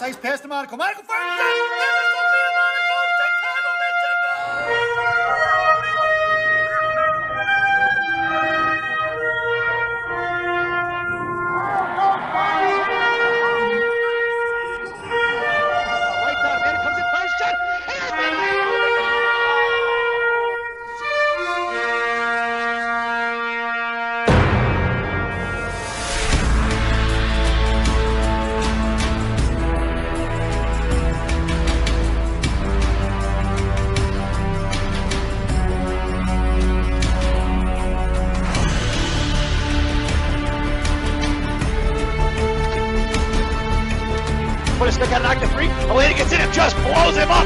size pass to Monaco. Monaco for a shot. Chicago, Right down, man. Comes in first shot. Put a stick on knock the three. Elena gets in and just blows him up.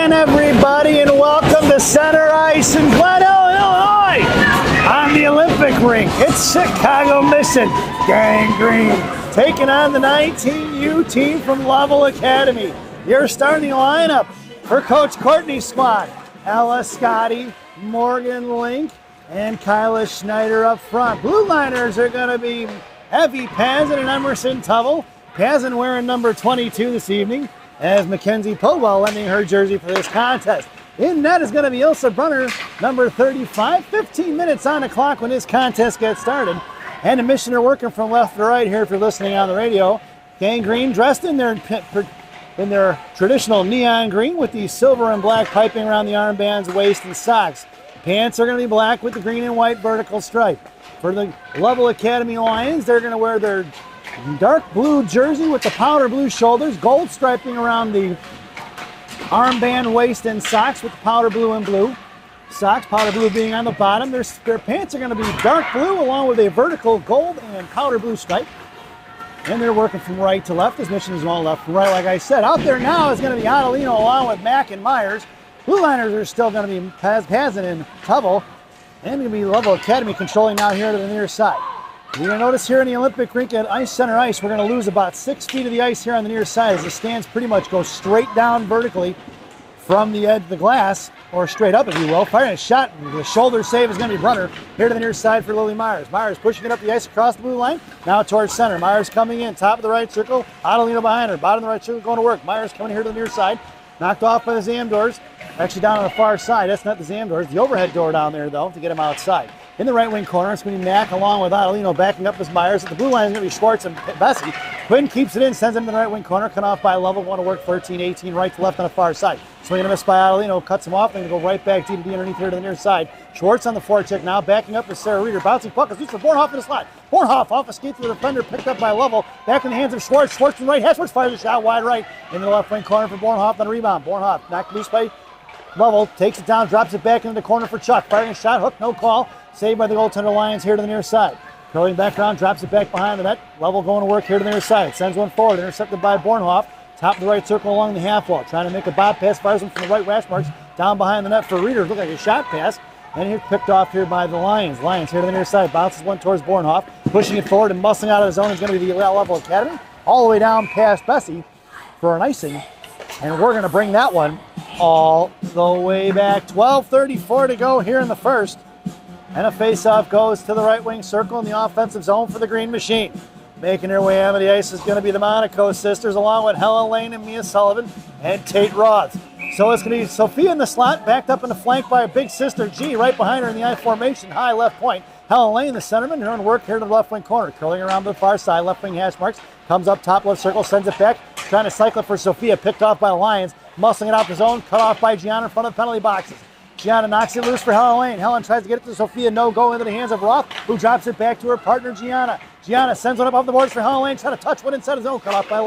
again, everybody, and welcome to Center Ice in Glenelg, Illinois, on the Olympic rink. It's Chicago Mission Gang Green taking on the 19U team from Lovell Academy. Your starting lineup for Coach Courtney's squad: Ella Scotty, Morgan Link, and Kyla Schneider up front. Blue liners are going to be Evie Pazin and Emerson Lovell. Pazin wearing number 22 this evening, as Mackenzie Powell lending her jersey for this contest. In net is going to be Ilsa Brunner, number 35. 15 minutes on the clock when this contest gets started. And the Mission are working from left to right here if you're listening on the radio. Gang Green dressed in their traditional neon green with the silver and black piping around the armbands, waist, and socks. Pants are going to be black with the green and white vertical stripe. For the Lovell Academy Lions, they're going to wear their dark blue jersey with the powder blue shoulders, gold striping around the armband, waist, and socks with the powder blue and blue. Socks, powder blue being on the bottom. Their pants are going to be dark blue along with a vertical gold and powder blue stripe. And they're working from right to left. This Mission is going left from right, like I said. Out there now is going to be Adelino along with Mack and Myers. Blue liners are still going to be Pazin and Lovell. And going to be Lovell Academy controlling now here to the near side. You're going to notice here in the Olympic rink at Ice Center Ice, we're going to lose about 6 feet of the ice here on the near side as the stands pretty much go straight down vertically from the edge of the glass, or straight up, if you will. Firing a shot, the shoulder save is going to be Brunner here to the near side for Lily Myers. Myers pushing it up the ice across the blue line, now towards center. Myers coming in, top of the right circle, Adelino behind her, bottom of the right circle going to work. Myers coming here to the near side, knocked off by the Zamdors, actually down on the far side. That's not the Zamdors, the overhead door down there, though, to get him outside. In the right wing corner, it's going to be Mack along with Adelino backing up as Myers. At the blue line is going to be Schwartz and Bessie. Quinn keeps it in, sends him to the right wing corner, cut off by Lovell. Want to work 13-18 right to left on the far side. Swing and a miss by Adelino, cuts him off, and go right back deep underneath here to the near side. Schwartz on the forecheck now, backing up as Sarah Reeder. Bouncing puck is loose for Bornhoff in the slot. Bornhoff off a skate to the defender, picked up by Lovell. Back in the hands of Schwartz. Schwartz from right, Schwartz fires a shot wide right into the left wing corner for Bornhoff on the rebound. Bornhoff knocked loose by Lovell, takes it down, drops it back into the corner for Chuck. Firing a shot, hook, no call. Saved by the goaltender Lions here to the near side. Curling back around, drops it back behind the net. Lovell going to work here to the near side. Sends one forward, intercepted by Bornhoff. Top of the right circle along the half wall. Trying to make a bob pass, fires one from the right rash marks. Down behind the net for Reeder. Looked like a shot pass. And he's picked off here by the Lions. Lions here to the near side. Bounces one towards Bornhoff. Pushing it forward and muscling out of the zone is going to be the Lovell Academy. All the way down past Bessie for an icing. And we're going to bring that one all the way back. 12:34 to go here in the first. And a face-off goes to the right wing circle in the offensive zone for the Green Machine. Making her way onto the ice is going to be the Monaco sisters, along with Helen Lane and Mia Sullivan and Tate Roth. So it's going to be Sophia in the slot, backed up in the flank by a big sister G, right behind her in the I formation, high left point. Helen Lane, the centerman, her own work here to the left wing corner, curling around to the far side, left wing hash marks, comes up top left circle, sends it back, trying to cycle it for Sophia, picked off by the Lions, muscling it out the zone, cut off by Gianna in front of the penalty boxes. Gianna knocks it loose for Helen Lane. Helen tries to get it to Sophia. No go into the hands of Roth, who drops it back to her partner, Gianna. Gianna sends one up off the boards for Helen Lane. Trying to touch one inside the zone. Cut off by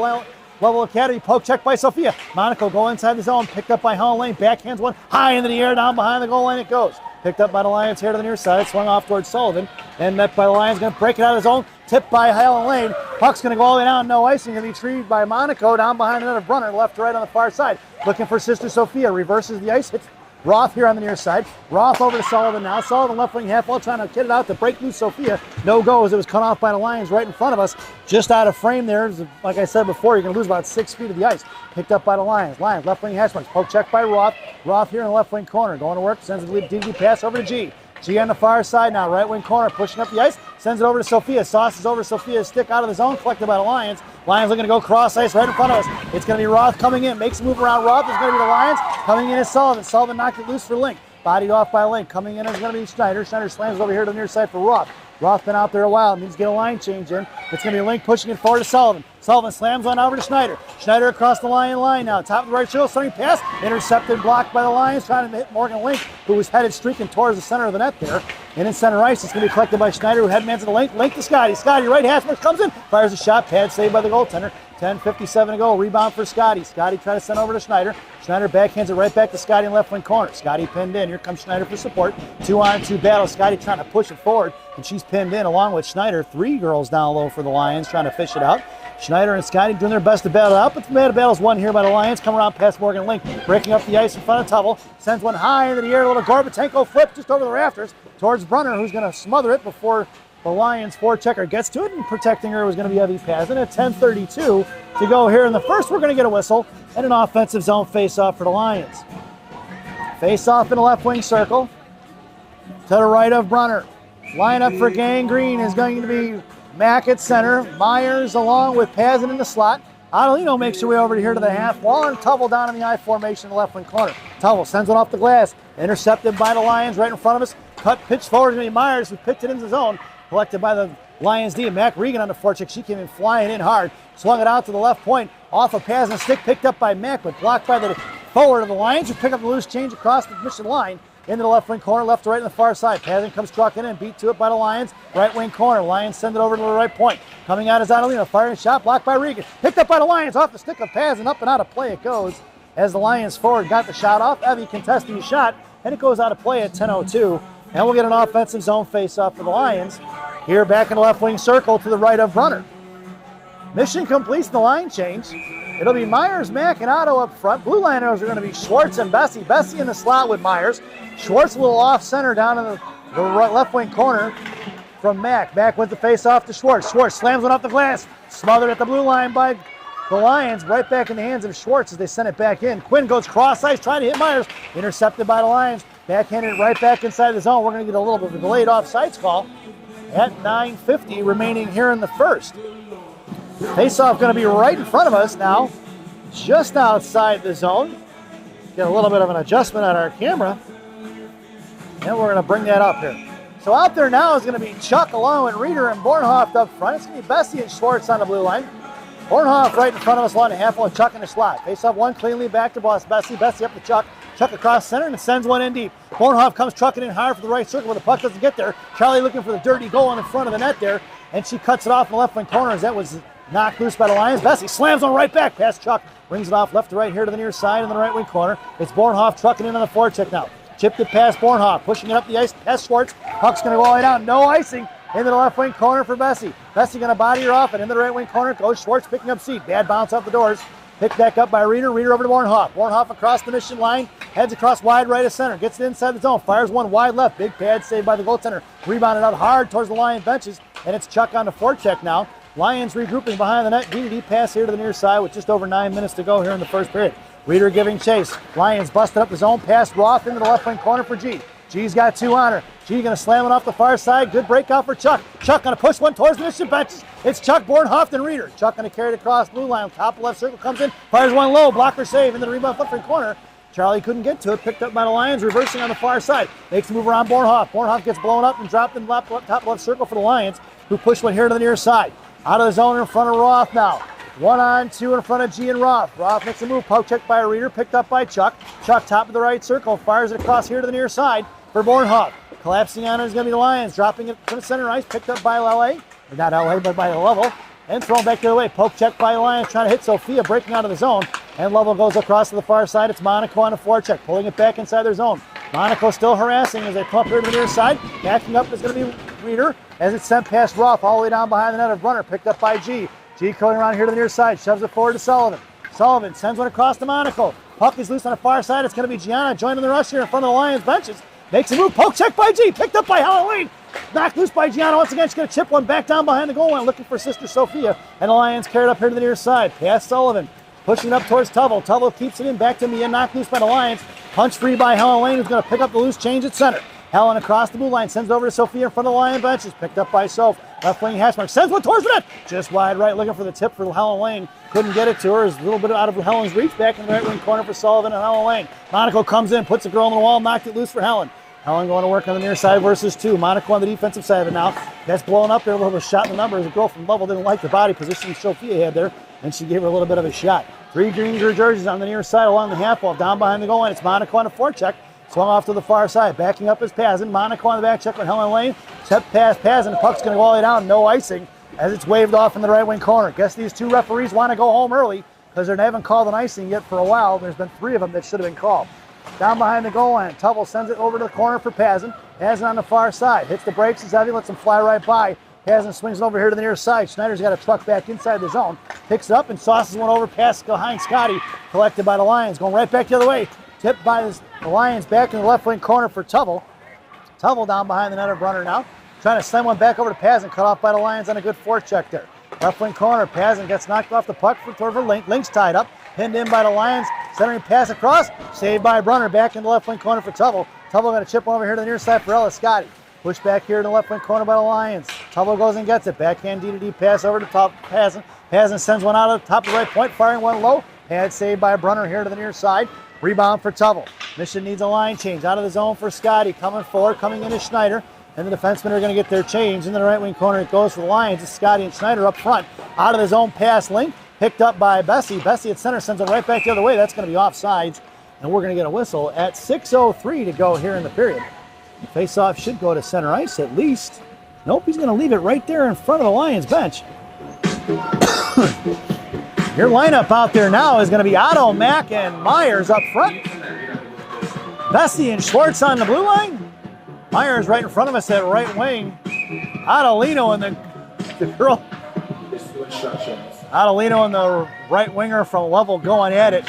Lovell Academy. Poke check by Sophia. Monaco go inside the zone. Picked up by Helen Lane. Backhands one high into the air. Down behind the goal line it goes. Picked up by the Lions here to the near side. Swung off towards Sullivan. And met by the Lions. Going to break it out of the zone. Tipped by Helen Lane. Puck's going to go all the way down. No icing. Going to be retrieved by Monaco. Down behind the net of Brunner. Left to right on the far side. Looking for Sister Sophia. Reverses the ice. Hits Roth here on the near side. Roth over to Sullivan now. Sullivan left wing half wall trying to get it out to break loose Sophia. No go as it was cut off by the Lions right in front of us. Just out of frame there. Like I said before, you're going to lose about 6 feet of the ice. Picked up by the Lions. Lions left wing hash marks. Poke check by Roth. Roth here in the left wing corner. Going to work. Sends a DD pass over to G. G on the far side now. Right wing corner. Pushing up the ice. Sends it over to Sophia. Sauces over Sophia's stick out of the zone. Collected by the Lions. Lions looking to go cross ice right in front of us. It's going to be Roth coming in. Makes a move around Roth. It's going to be the Lions. Coming in is Sullivan. Sullivan knocked it loose for Link. Bodied off by Link. Coming in is going to be Schneider. Schneider slams over here to the near side for Roth. Roth been out there a while. Needs to get a line change in. It's going to be Link pushing it forward to Sullivan. Sullivan slams on over to Schneider. Schneider across the line now. Top of the right shoulder, starting pass. Intercepted, blocked by the Lions. Trying to hit Morgan Link, who was headed streaking towards the center of the net there. And in center ice, it's going to be collected by Schneider, who headmans to the Link. Link to Scotty. Scotty, right hash mark, comes in. Fires a shot. Pad saved by the goaltender. 10:57 to go. Rebound for Scotty. Scotty trying to send over to Schneider. Schneider backhands it right back to Scotty in left wing corner. Scotty pinned in. Here comes Schneider for support. 2-on-2 battle. Scotty trying to push it forward, and she's pinned in along with Schneider. 3 girls down low for the Lions trying to fish it out. Schneider and Scotty doing their best to battle it out, but the battle's won here by the Lions. Come around past Morgan Link, breaking up the ice in front of Lovell. Sends one high into the air. A little Gorbatenko flip just over the rafters towards Brunner, who's going to smother it before the Lions forechecker gets to it, and protecting her was going to be Evie Pazin. At 10:32 to go here in the first, we're going to get a whistle and an offensive zone face-off for the Lions. Face-off in the left wing circle to the right of Brunner. Lineup for Gang Green is going to be Mack at center, Myers along with Pazin in the slot. Adelino makes her way over here to the half wall, and Lovell down in the I formation in the left wing corner. Lovell sends one off the glass, intercepted by the Lions right in front of us. Cut pitch forward to Myers, who picked it into the zone. Collected by the Lions D. Mac Regan on the forecheck. She came in flying in hard. Swung it out to the left point. Off a Pazin's stick, picked up by Mac, but blocked by the forward of the Lions, who pick up the loose change across the mission line into the left wing corner, left to right on the far side. Pazin comes trucking in, beat to it by the Lions. Right wing corner. Lions send it over to the right point. Coming out is Adelino. Firing shot, blocked by Regan. Picked up by the Lions off the stick of Pazin. Up and out of play it goes as the Lions forward got the shot off. Evie contesting the shot, and it goes out of play at 10:02. And we'll get an offensive zone face-off for the Lions. Here back in the left wing circle to the right of Brunner. Mission completes the line change. It'll be Myers, Mack, and Otto up front. Blue liners are going to be Schwartz and Bessie. Bessie in the slot with Myers. Schwartz a little off center down in the right left wing corner from Mack. Mack wins the face-off to Schwartz. Schwartz slams one off the glass. Smothered at the blue line by the Lions. Right back in the hands of Schwartz as they send it back in. Quinn goes cross-ice trying to hit Myers. Intercepted by the Lions. Backhanded right back inside the zone. We're going to get a little bit of a delayed offsides call at 9:50 remaining here in the first. Face-off going to be right in front of us now, just outside the zone. Get a little bit of an adjustment on our camera, and we're going to bring that up here. So out there now is going to be Chuck along with Reeder and Bornhoff up front. It's going to be Bessie and Schwartz on the blue line. Bornhoff right in front of us along the half wall, and Chuck in the slot. Face-off one cleanly back to Bessie. Bessie up to Chuck. Chuck across center and sends one in deep. Bornhoff comes trucking in hard for the right circle, but the puck doesn't get there. Charlie looking for the dirty goal in the front of the net there, and she cuts it off in the left wing corner as that was knocked loose by the Lions. Bessie slams on right back past Chuck. Brings it off left to right here to the near side in the right wing corner. It's Bornhoff trucking in on the forecheck now. Chipped it past Bornhoff, pushing it up the ice past Schwartz. Puck's going to go all the way down. No icing into the left wing corner for Bessie. Bessie going to body her off, and into the right wing corner goes Schwartz picking up seat. Bad bounce off the doors. Picked back up by Reeder. Reeder over to Bornhoff. Bornhoff across the mission line. Heads across wide right of center. Gets it inside the zone. Fires one wide left. Big pad saved by the goaltender. Rebounded out hard towards the Lion benches. And it's Chuck on the forecheck now. Lions regrouping behind the net. DD pass here to the near side with just over 9 minutes to go here in the first period. Reeder giving chase. Lions busted up the zone. Pass Roth into the left wing corner for G. G's got 2 on her. G going to slam it off the far side. Good breakout for Chuck. Chuck going to push one towards the mission benches. It's Chuck, Bornhoff, and Reeder. Chuck going to carry it across blue line. Top left circle comes in. Fires one low. Blocker save into the rebound left wing corner. Charlie couldn't get to it. Picked up by the Lions. Reversing on the far side. Makes a move around Bornhoff. Bornhoff gets blown up and dropped in the top left circle for the Lions, who push one here to the near side. Out of the zone in front of Roth now. 1-on-2 in front of G and Roth. Roth makes a move. Poke check by a Reeder. Picked up by Chuck. Chuck top of the right circle. Fires it across here to the near side for Bornhoff. Collapsing on it is going to be the Lions. Dropping it from the center ice. Picked up by LA. Or not LA, but by Lovell. And thrown back the other way. Poke check by the Lions. Trying to hit Sophia. Breaking out of the zone. And Lovell goes across to the far side. It's Monaco on a forecheck. Pulling it back inside their zone. Monaco still harassing as they come up here to the near side. Backing up is going to be Reeder as it's sent past Roth all the way down behind the net of Brunner. Picked up by G. G going around here to the near side. Shoves it forward to Sullivan. Sullivan sends one across to Monaco. Puck is loose on the far side. It's going to be Gianna joining the rush here in front of the Lions benches. Makes a move. Poke check by G. Picked up by Helen Lane. Knocked loose by Gianna. Once again, she's going to chip one back down behind the goal line looking for Sister Sophia. And the Lions carried up here to the near side. Past Sullivan. Pushing it up towards Lovell. Lovell keeps it in. Back to Mia. Knocked loose by the Lions. Punch free by Helen Lane, who's going to pick up the loose change at center. Helen across the blue line. Sends it over to Sophia in front of the Lion benches. Picked up by Soph. Left wing hash mark. Sends one towards the net. Just wide right. Looking for the tip for Helen Lane. Couldn't get it to her. Is a little bit out of Helen's reach. Back in the right wing corner for Sullivan and Helen Lane. Monaco comes in. Puts a girl on the wall. Knocked it loose for Helen. Helen going to work on the near side versus 2. Monaco on the defensive side of it now. That's blowing up there. A little bit of a shot in the numbers. The girl from Lovell didn't like the body position Sophia had there, and she gave her a little bit of a shot. 3 green jerseys on the near side along the half wall. Down behind the goal line. It's Monaco on the forecheck. Swung off to the far side. Backing up is Pazin. Monaco on the back check with Helen Lane. Step past Pazin. The puck's going to go all the way down. No icing as it's waved off in the right wing corner. Guess these two referees want to go home early because they haven't called an icing yet for a while. There's been 3 of them that should have been called. Down behind the goal line, Lovell sends it over to the corner for Pazin. Pazin on the far side, hits the brakes, is heavy, lets him fly right by. Pazin swings it over here to the near side. Schneider's got a truck back inside the zone, picks it up and sauces one over past behind Scotty, collected by the Lions, going right back the other way. Tipped by the Lions back in the left wing corner for Lovell. Lovell down behind the net of Brunner now, trying to send one back over to Pazin, cut off by the Lions on a good forecheck there. Left wing corner, Pazin gets knocked off the puck for Link. Link's tied up, pinned in by the Lions, centering pass across, saved by Brunner back in the left wing corner for Lovell. Lovell going to chip one over here to the near side for Ellis Scotty. Push back here in the left wing corner by the Lions. Lovell goes and gets it. Backhand D-to-D pass over to Pazin. Pazin sends one out of the top of the right point, firing one low. Pad saved by Brunner here to the near side. Rebound for Lovell. Mission needs a line change. Out of the zone for Scotty. Coming forward, coming in is Schneider. And the defensemen are going to get their change. In the right wing corner, it goes for the Lions. It's Scotty and Schneider up front. Out of the zone pass, Link. Picked up by Bessie. Bessie at center sends it right back the other way. That's going to be offsides. And we're going to get a whistle at 6:03 to go here in the period. The face-off should go to center ice at least. Nope, he's going to leave it right there in front of the Lions bench. Your lineup out there now is going to be Otto, Mack, and Myers up front. Bessie and Schwartz on the blue line. Myers right in front of us at right wing. Adelino and the girl. Adelino and the right winger from Lovell going at it.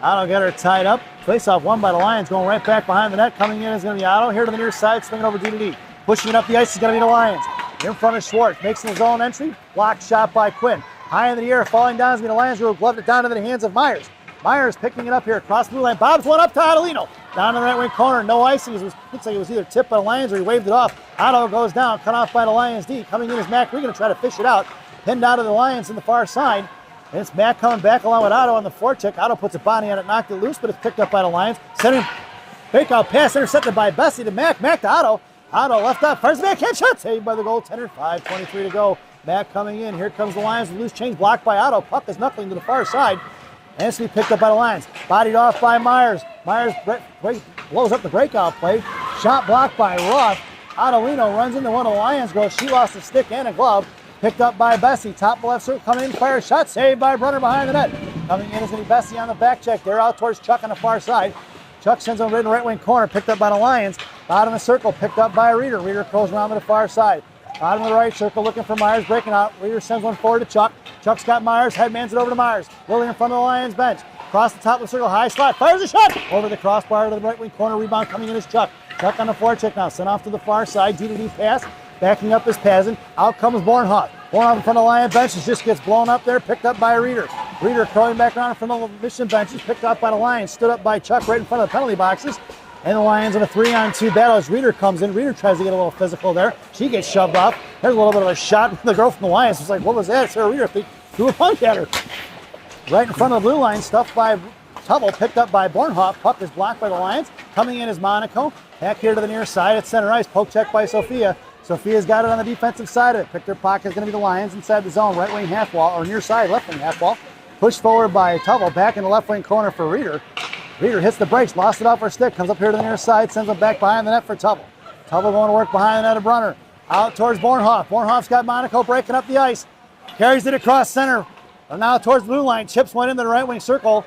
Otto got her tied up. Face-off won by the Lions, going right back behind the net. Coming in is going to be Otto. Here to the near side, swinging over D-to-D. Pushing it up the ice is going to be the Lions. In front of Schwartz, makes his own entry. Blocked shot by Quinn. High in the air, falling down is going to be the Lions, who gloved it down into the hands of Myers. Myers picking it up here across the blue line. Bobs one up to Adelino. Down in the right wing corner, no icing. It looks like it was either tipped by the Lions or he waved it off. Otto goes down, cut off by the Lions D. Coming in is Mack. We're going to try to fish it out. Pinned out of the Lions in the far side. And it's Mack coming back along with Otto on the forecheck. Otto puts a body on it, knocked it loose, but it's picked up by the Lions. Center breakout pass intercepted by Bessie to Mack. Mack to Otto. Otto left up, fires the backhand shot, saved by the goaltender. 5:23 to go. Mack coming in. Here comes the Lions with loose change, blocked by Otto. Puck is knuckling to the far side. And it's to be picked up by the Lions. Bodied off by Myers. Myers blows up the breakout play. Shot blocked by Roth. Adelino runs into one of the Lions girls. She lost a stick and a glove. Picked up by Bessie. Top left circle coming in, fire shot, saved by Brunner behind the net. Coming in is going to be Bessie on the back check. They're out towards Chuck on the far side. Chuck sends him right in the right wing corner, picked up by the Lions. Bottom of the circle, picked up by Reeder. Reeder curls around to the far side. Bottom of the right circle, looking for Myers, breaking out. Reeder sends one forward to Chuck. Chuck's got Myers, headmans it over to Myers. Willie in front of the Lions bench. Across the top of the circle, high slot, fires a shot! Over the crossbar to the right wing corner, rebound coming in is Chuck. Chuck on the forecheck now, sent off to the far side, D-to-D pass. Backing up is Pazin. Out comes Bornhoff. Bornhoff in front of the Lion benches, just gets blown up there, picked up by Reeder. Reeder curling back around in front of the Mission benches, picked up by the Lions, stood up by Chuck right in front of the penalty boxes. And the Lions in a 3-on-2 battle as Reeder comes in. Reeder tries to get a little physical there. She gets shoved off. There's a little bit of a shot. The girl from the Lions was like, what was that? Sarah Reeder threw a punch at her. Right in front of the blue line, stuffed by Lovell, picked up by Bornhoff. Puck is blocked by the Lions. Coming in is Monaco. Back here to the near side at center ice. Poke check by Sophia. Sophia's got it on the defensive side of it. Picked her pocket is going to be the Lions inside the zone. Right wing half wall, or near side, left wing half wall. Pushed forward by Lovell. Back in the left wing corner for Reeder. Reeder hits the brakes, lost it off her stick, comes up here to the near side, sends it back behind the net for Lovell. Lovell going to work behind the net of Brunner. Out towards Bornhoff. Bornhoff's got Monaco breaking up the ice. Carries it across center. And now towards the blue line. Chips one into the right wing circle.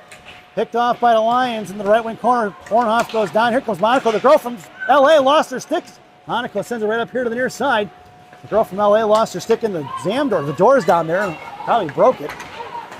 Picked off by the Lions in the right wing corner. Bornhoff goes down. Here comes Monaco. The girl from LA lost her sticks. Monaco sends it right up here to the near side. The girl from LA lost her stick in the jam door. The door's down there and probably broke it.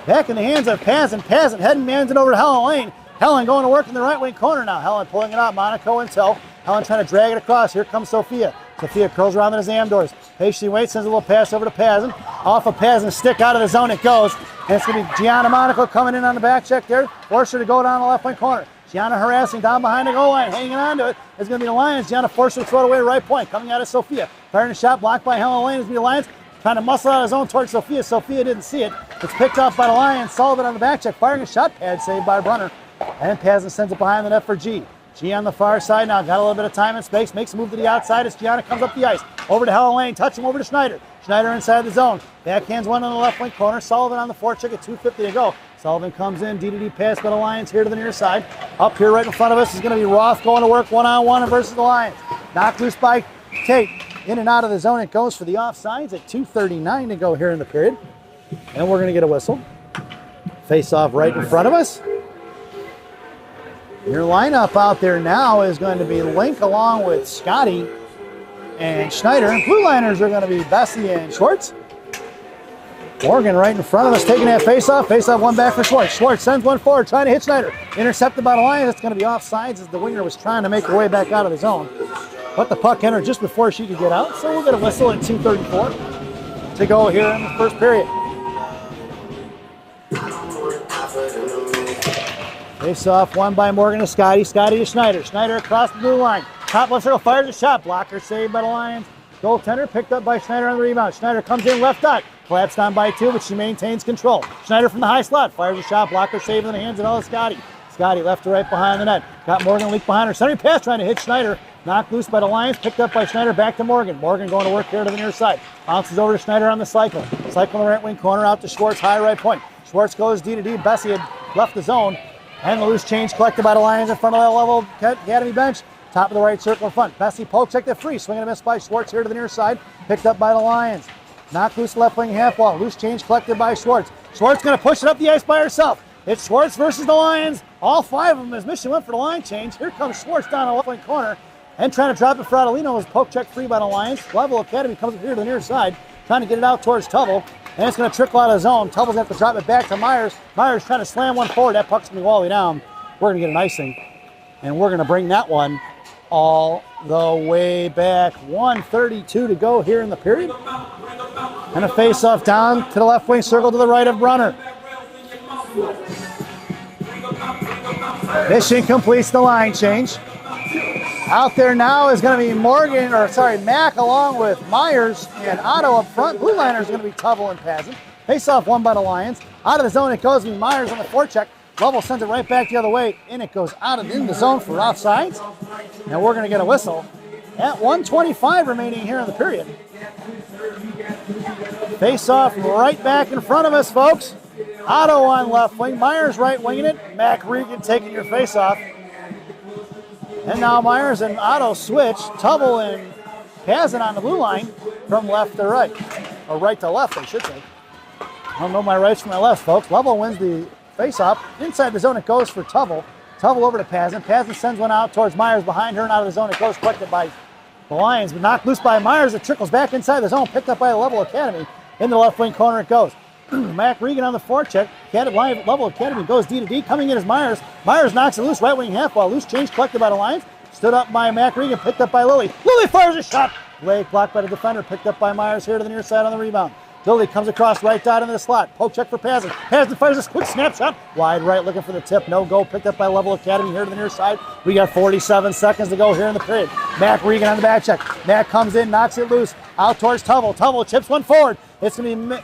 Back in the hands of Pazin. Pazin heading mans it over to Helen Lane. Helen going to work in the right wing corner now. Helen pulling it out. Monaco until Helen trying to drag it across. Here comes Sophia. Sophia curls around the Zam doors. Patiently waits, sends a little pass over to Pazin. Off of Pazin's stick, out of the zone it goes. And it's going to be Gianna Monaco coming in on the back check there. Force her to go down the left wing corner. Gianna harassing down behind the goal line, hanging on to it. It's going to be the Lions. Gianna forced her to throw it away to right point. Coming out of Sophia. Firing a shot blocked by Helen Lane. It's going to be the Lions trying to muscle out his own towards Sophia. Sophia didn't see it. It's picked up by the Lions. Sullivan on the back check. Firing a shot pad saved by Brunner. And Pazin sends it behind the net for G. G on the far side now. Got a little bit of time and space. Makes a move to the outside as Gianna comes up the ice. Over to Helen Lane. Touch him over to Schneider. Schneider inside the zone. Backhands one on the left wing corner. Sullivan on the forecheck at 2:50 to go. Sullivan comes in. D-to-D pass by the Lions here to the near side. Up here right in front of us is going to be Roth going to work one-on-one versus the Lions. Knocked loose by Tate. In and out of the zone it goes for the offsides at 2:39 to go here in the period. And we're going to get a whistle. Face off right in front of us. Your lineup out there now is going to be Link along with Scotty and Schneider. Blue liners are going to be Bessie and Schwartz. Morgan right in front of us taking that face-off. Face-off one back for Schwartz. Schwartz sends one forward, trying to hit Schneider. Intercepted by the Lions. It's going to be offsides as the winger was trying to make her way back out of the zone. But the puck entered just before she could get out, so we'll get a whistle at 2:34 to go here in the first period. Face-off won by Morgan to Scotty. Scotty to Schneider. Schneider across the blue line. Top left circle, fires a shot. Blocker saved by the Lions. Goaltender picked up by Schneider on the rebound. Schneider comes in left dot. Collapsed down by 2, but she maintains control. Schneider from the high slot. Fires a shot. Blocker saved in the hands of all of Scotty. Scotty left to right behind the net. Got Morgan leak behind her. Centering pass trying to hit Schneider. Knocked loose by the Lions. Picked up by Schneider. Back to Morgan. Morgan going to work here to the near side. Bounces over to Schneider on the cycle. Cycle in the right wing corner out to Schwartz. High right point. Schwartz goes D to D. Bessie had left the zone. And the loose change collected by the Lions in front of the Lovell Academy bench. Top of the right circle in front. Bessie poke checked it free. Swing and a miss by Schwartz here to the near side. Picked up by the Lions. Knocked loose left wing half wall. Loose change collected by Schwartz. Schwartz going to push it up the ice by herself. It's Schwartz versus the Lions. All 5 of them as Mission went for the line change. Here comes Schwartz down the left wing corner. And trying to drop it for Adelino was poke check free by the Lions. Lovell Academy comes up here to the near side. Trying to get it out towards Tubble. And it's going to trickle out of the zone. Tubble's going to have to drop it back to Myers. Myers trying to slam one forward. That puck's going to be all the way down. We're going to get an icing. And we're going to bring that one all the way back. 1:32 to go here in the period. And a face-off down to the left wing circle to the right of Brunner. Mission completes the line change. Out there now is going to be Mack along with Myers and Otto up front. Blue liners going to be Tubble and Pazin. Face-off won by the Lions. Out of the zone it goes. Myers on the forecheck. Lovell sends it right back the other way. In it goes in the zone for offsides. And we're going to get a whistle at 1:25 remaining here in the period. Face-off right back in front of us, folks. Otto on left wing. Myers right winging it. Mac Regan taking your face-off. And now Myers and Otto switch. Tubble and Pazin on the blue line from left to right. Or right to left, I should say. I don't know my rights from my left, folks. Lovell wins the face-off. Inside the zone it goes for Tubble. Tubble over to Pazin. Pazin sends one out towards Myers behind her, and out of the zone it goes, collected by the Lions. But knocked loose by Myers. It trickles back inside the zone, picked up by the Lovell Academy. In the left wing corner it goes. Mac Regan on the forecheck. Lovell Academy goes D to D. Coming in is Myers. Myers knocks it loose, right wing half wall. Loose change collected by the Lions. Stood up by Mac Regan, picked up by Lilly. Lilly fires a shot. Leg blocked by the defender, picked up by Myers here to the near side on the rebound. Lilly comes across right dot into the slot. Poke check for Pazin. Pazin fires a quick snapshot. Wide right looking for the tip. No go. Picked up by Lovell Academy here to the near side. We got 47 seconds to go here in the period. Mac Regan on the back check. Mac comes in, knocks it loose. Out towards Tubble. Tubble chips one forward. It's going to be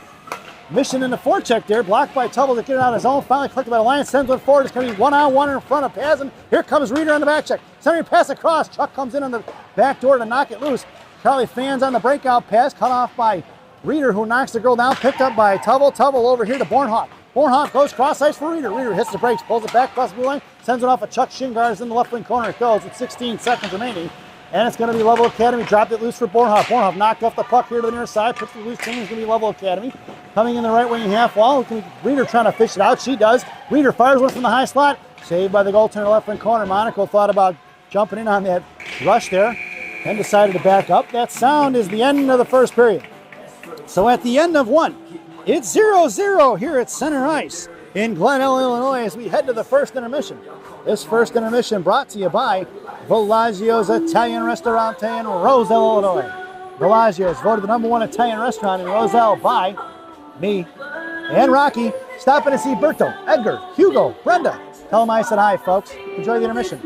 Mission in the forecheck there. Blocked by Tubble to get it out of his zone. Finally collected by the Lions. Sends one forward. It's going to be one-on-one in front of Pazin. Here comes Reeder on the back check. Sending a pass across. Chuck comes in on the back door to knock it loose. Charlie fans on the breakout pass. Cut off by Reeder, who knocks the girl down. Picked up by Tubble. Tubble over here to Bornhoff. Bornhoff goes cross ice for Reeder. Reeder hits the brakes. Pulls it back across the blue line. Sends it off of Chuck Shingars in the left wing corner. It goes with 16 seconds remaining. And it's going to be Lovell Academy. Dropped it loose for Bornhoff. Bornhoff knocked off the puck here to the near side. Puts the loose chain. It's going to be Lovell Academy. Coming in the right wing half wall. Reeder trying to fish it out. She does. Reeder fires one from the high slot. Saved by the goaltender left wing corner. Monaco thought about jumping in on that rush there and decided to back up. That sound is the end of the first period. So at the end of one, it's 0-0 here at center ice in Glenelg, Illinois, as we head to the first intermission. This first intermission brought to you by Villaggio's Italian Restaurante in Roselle, Illinois. Villaggio's voted the #1 Italian restaurant in Roselle by me and Rocky. Stopping to see Berto, Edgar, Hugo, Brenda. Tell them I said hi, folks. Enjoy the intermission.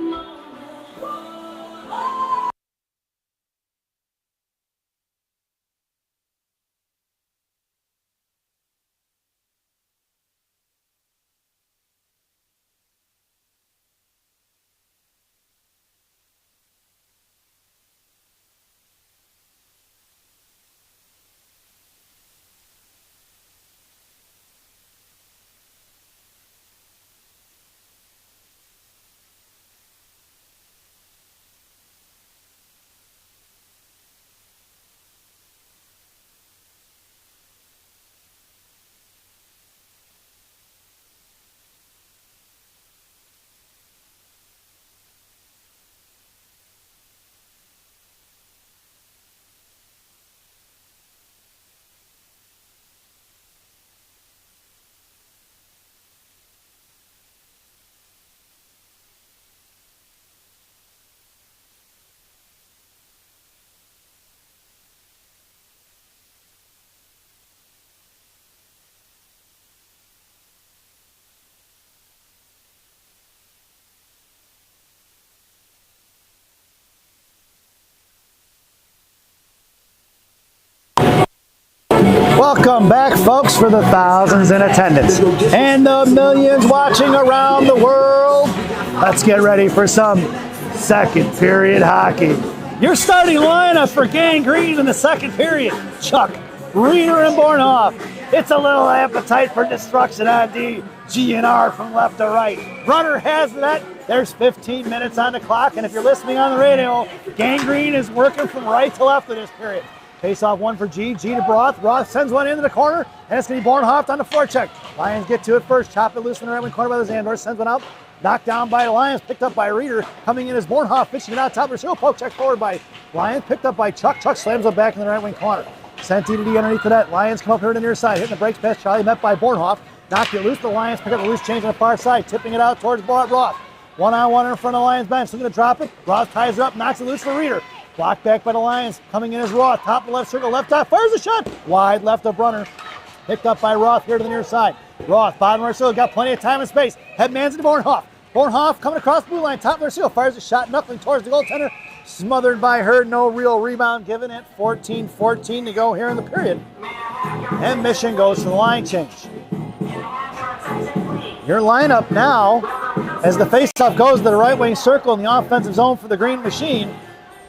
Welcome back, folks, for the thousands in attendance and the millions watching around the world. Let's get ready for some second period hockey. Your starting lineup for Gang Green in the second period: Chuck, Reeder, and Bornhoff. It's a little appetite for destruction on D. G&R from left to right. Runner has that. There's 15 minutes on the clock, and if you're listening on the radio, Gang Green is working from right to left in this period. Face off one for G. G to Broth. Broth sends one into the corner, and it's going to be Bornhoff on the forecheck. Lions get to it first. Chop it loose in the right wing corner by the Zandor. Sends one out. Knocked down by the Lions. Picked up by Reeder. Coming in is Bornhoff. Fishing it out top of the show. Poke check forward by Lions. Picked up by Chuck. Chuck slams it back in the right wing corner. Sent D underneath the net. Lions come up here to the near side. Hitting the brakes past Charlie. Met by Bornhoff. Knocked it loose. The Lions pick up the loose change on the far side. Tipping it out towards Roth. One-on-one in front of the Lions bench. Looking to drop it. Roth ties it up. Knocks it loose for Reeder. Blocked back by the Lions. Coming in is Roth. Top of the left circle. Left eye. Fires a shot. Wide left of Brunner. Picked up by Roth here to the near side. Roth, bottom of our circle. Got plenty of time and space. Headman's into Bornhoff. Bornhoff coming across the blue line. Top of their seal. Fires a shot. Knuckling towards the goaltender. Smothered by her. No real rebound given at 14-14 to go here in the period. And mission goes to the line change. Your lineup now, as the faceoff goes to the right wing circle in the offensive zone for the Green Machine,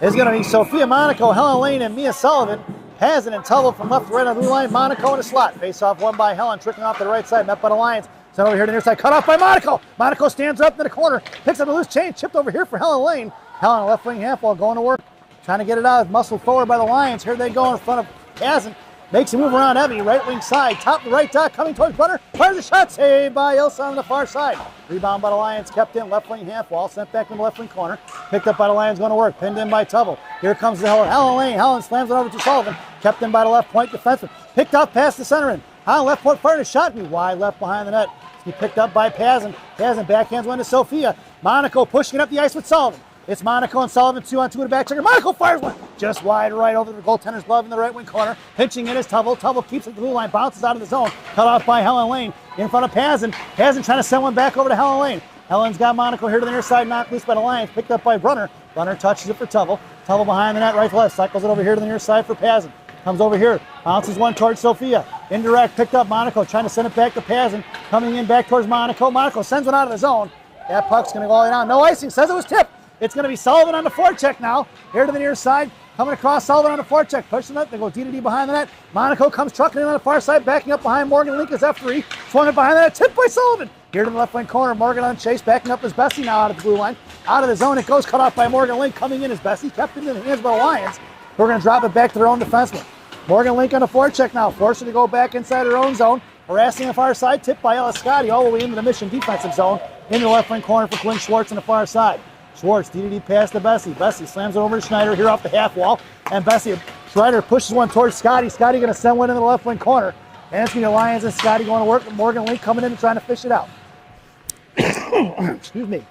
is going to be Sophia Monaco, Helen Lane, and Mia Sullivan. Has it and Lovell from left to right on the blue line. Monaco in a slot. Face-off won by Helen, tricking off to the right side. Met by the Lions. Sent over here to the near side. Cut off by Monaco. Monaco stands up in the corner. Picks up a loose chain. Chipped over here for Helen Lane. Helen, left wing half wall, going to work. Trying to get it out. Muscled forward by the Lions. Here they go in front of Kazan. Makes a move around Evie, right wing side, top of the right dot, coming towards Brunner. Fires a shot, saved by Ilsa on the far side. Rebound by the Lions, kept in, left wing half wall, sent back in the left wing corner. Picked up by the Lions, going to work, pinned in by Lovell. Here comes the Helen Lane. Helen slams it over to Sullivan. Kept in by the left point defenseman. Picked up past the center end. High left point, fired a shot, be wide left behind the net. He picked up by Pazin. Pazin backhands one to Sophia. Monaco pushing it up the ice with Sullivan. It's Monaco and Sullivan 2-on-2 in the back checker. Monaco fires one just wide right over the goaltender's glove in the right wing corner. Pinching in is Lovell. Lovell keeps it at the blue line, bounces out of the zone. Cut off by Helen Lane in front of Pazin. Pazin trying to send one back over to Helen Lane. Helen's got Monaco here to the near side, knocked loose by the Lions. Picked up by Brunner. Brunner touches it for Lovell. Lovell behind the net, right to left. Cycles it over here to the near side for Pazin. Comes over here, bounces one towards Sophia. Indirect, picked up Monaco, trying to send it back to Pazin. Coming in back towards Monaco. Monaco sends one out of the zone. That puck's going to go all the way down. No icing, says it was tipped. It's going to be Sullivan on the forecheck now. Here to the near side. Coming across, Sullivan on the forecheck. Pushing it. They go D behind the net. Monaco comes trucking in on the far side. Backing up behind Morgan Link is F3. Swung it behind the net. Tipped by Sullivan. Here to the left wing corner. Morgan on chase. Backing up is Bessie now out of the blue line. Out of the zone. It goes cut off by Morgan Link. Coming in is Bessie. Kept it in the hands by the Lions. We're going to drop it back to their own defenseman. Morgan Link on the forecheck now. Forced her to go back inside her own zone. Harassing the far side. Tipped by Ella Scotti all the way into the Mission defensive zone. Into the left wing corner for Quinn Schwartz on the far side. Schwartz, D pass to Bessie. Bessie slams it over to Schneider here off the half wall. And Bessie, Schneider pushes one towards Scotty. Scotty going to send one in the left wing corner. And it's going to be Lions and Scotty going to work. Morgan Link coming in and trying to fish it out. Excuse me.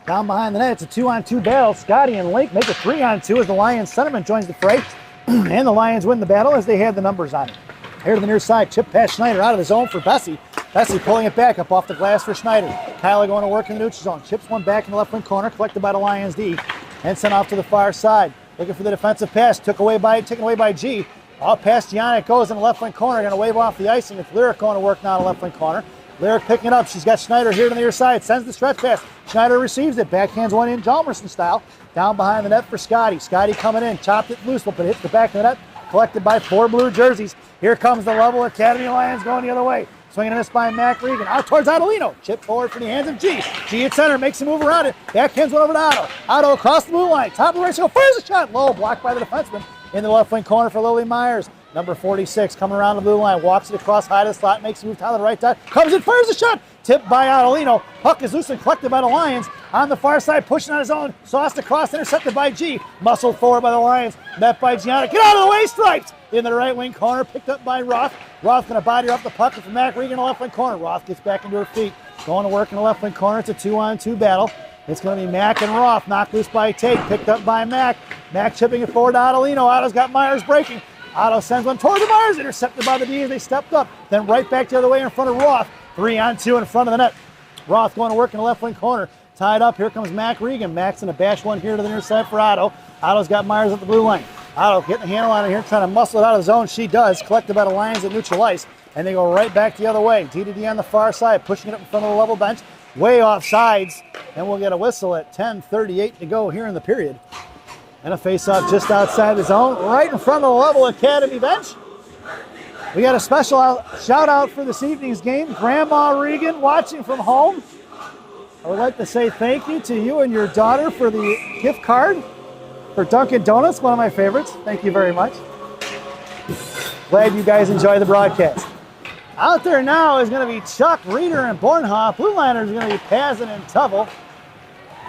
Down behind the net, it's a 2-on-2 battle. Scotty and Link make a 3-on-2 as the Lions centerman joins the fray. And the Lions win the battle as they had the numbers on it. Here to the near side, chip past Schneider out of the zone for Bessie. Bessie pulling it back up off the glass for Schneider. Kyler going to work in the neutral zone. Chips one back in the left wing corner, collected by the Lions D. And sent off to the far side. Looking for the defensive pass, taken away by G. All past Gianna, it goes in the left wing corner. Going to wave off the icing. It's Lyric going to work now in the left wing corner. Lyric picking it up. She's got Schneider here to the near side. Sends the stretch pass. Schneider receives it. Backhands one in Jalmerson style. Down behind the net for Scotty. Scotty coming in. Chopped it loose, but it hits the back of the net. Collected by 4 blue jerseys. Here comes the Lovell Academy Lions going the other way. Swinging this by Mac Regan. Out towards Adolino. Chip forward for the hands of G. G at center. Makes a move around it. Backhands one over to Otto. Otto across the blue line. Top of the right circle. Fires a shot. Low. Blocked by the defenseman. In the left wing corner for Lily Myers. Number 46 coming around the blue line. Walks it across high to the slot. Makes a move to the right side. Comes in. Fires a shot. Tipped by Adolino. Puck is loose and collected by the Lions. On the far side. Pushing on his own. Sauced across. Intercepted by G. Muscled forward by the Lions. Met by Gianna. Get out of the way. Stripes. In the right wing corner, picked up by Roth. Roth going to body her up the puck from Mac Regan in the left wing corner. Roth gets back into her feet. Going to work in the left wing corner. It's a 2-on-2 battle. It's going to be Mac and Roth. Knocked loose by Tate. Picked up by Mac. Mac chipping it forward to Adolino. Otto's got Myers breaking. Otto sends one towards the Myers. Intercepted by the D as they stepped up. Then right back the other way in front of Roth. 3-on-2 in front of the net. Roth going to work in the left wing corner. Tied up. Here comes Mac Regan. Mac's going to bash one here to the near side for Otto. Otto's got Myers at the blue line. Otto getting the handle on it here, trying to muscle it out of the zone. She does. Collected by the Lions at neutral ice. And they go right back the other way. D on the far side, pushing it up in front of the Lovell bench. Way off sides. And we'll get a whistle at 10:38 to go here in the period. And a face-off just outside the zone, right in front of the Lovell Academy bench. We got a special shout-out for this evening's game. Grandma Regan watching from home. I would like to say thank you to you and your daughter for the gift card for Dunkin' Donuts, one of my favorites. Thank you very much. Glad you guys enjoy the broadcast. Out there now is going to be Chuck, Reeder, and Bornhoff. Blue Liners are going to be Pazin and Tubble.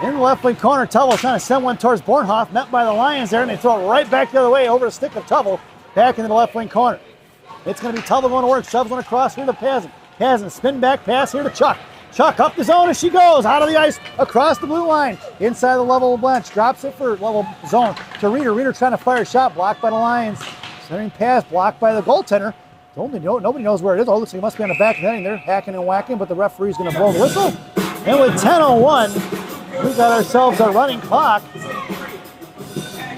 In the left wing corner, Tubble trying to send one towards Bornhoff, met by the Lions there, and they throw it right back the other way over the stick of Tubble, back into the left wing corner. It's going to be Tubble going to work, shoves one across here to Pazin. Pazin, spin back pass here to Chuck. Chuck up the zone as she goes, out of the ice, across the blue line, inside the Lovell bench, drops it for Lovell zone to Reeder. Reeder trying to fire a shot, blocked by the Lions. Centering pass, blocked by the goaltender. Nobody knows where it is. Oh, looks like it must be on the back of the net. They're hacking and whacking, but the referee's going to blow the whistle. And with 10:01, we've got ourselves a running clock.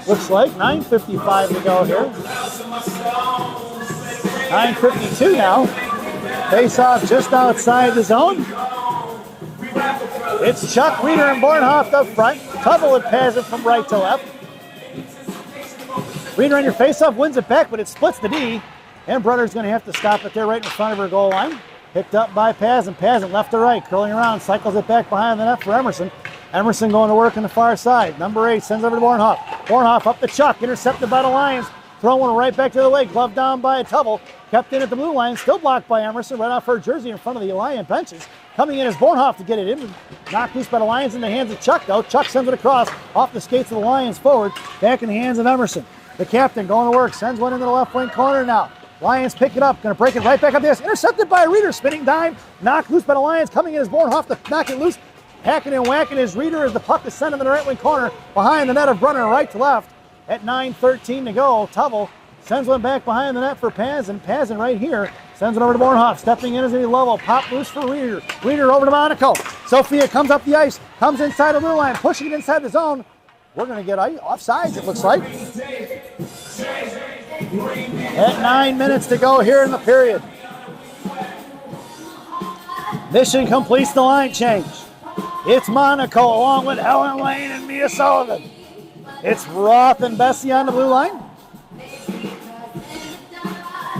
Looks like 9:55 to go here. 9:52 now. Face off just outside the zone. It's Chuck, Reeder, and Bornhoff up front. Tubble and Pazin from right to left. Reeder on your face-off wins it back, but it splits the D. And Brunner's going to have to stop it there right in front of her goal line. Picked up by Pazin. Pazin left to right, curling around, cycles it back behind the net for Emerson. Emerson going to work on the far side. Number 8 sends over to Bornhoff. Bornhoff up the Chuck, intercepted by the Lions. Throwing one right back to the way, gloved down by a Tubble. Kept in at the blue line, still blocked by Emerson, right off her jersey in front of the Lion benches. Coming in is Bornhoff to get it in. Knocked loose by the Lions in the hands of Chuck, though. Chuck sends it across, off the skates of the Lions forward, back in the hands of Emerson. The captain going to work, sends one into the left wing corner now. Lions pick it up, going to break it right back up there. It's intercepted by Reeder, spinning dime, knocked loose by the Lions. Coming in is Bornhoff to knock it loose. Hacking and whacking his Reeder as the puck is sent in the right wing corner behind the net of Brunner, right to left. At 9:13 to go, Tubble sends one back behind the net for Pazin. Pazin right here sends it over to Bornhoff. Stepping in is going to be Lovell. Pop loose for Reeder. Reeder over to Monaco. Sophia comes up the ice, comes inside the blue line, pushing it inside the zone. We're going to get offsides, it looks like. At 9 minutes to go here in the period. Mission completes the line change. It's Monaco along with Helen Lane and Mia Sullivan. It's Roth and Bessie on the blue line.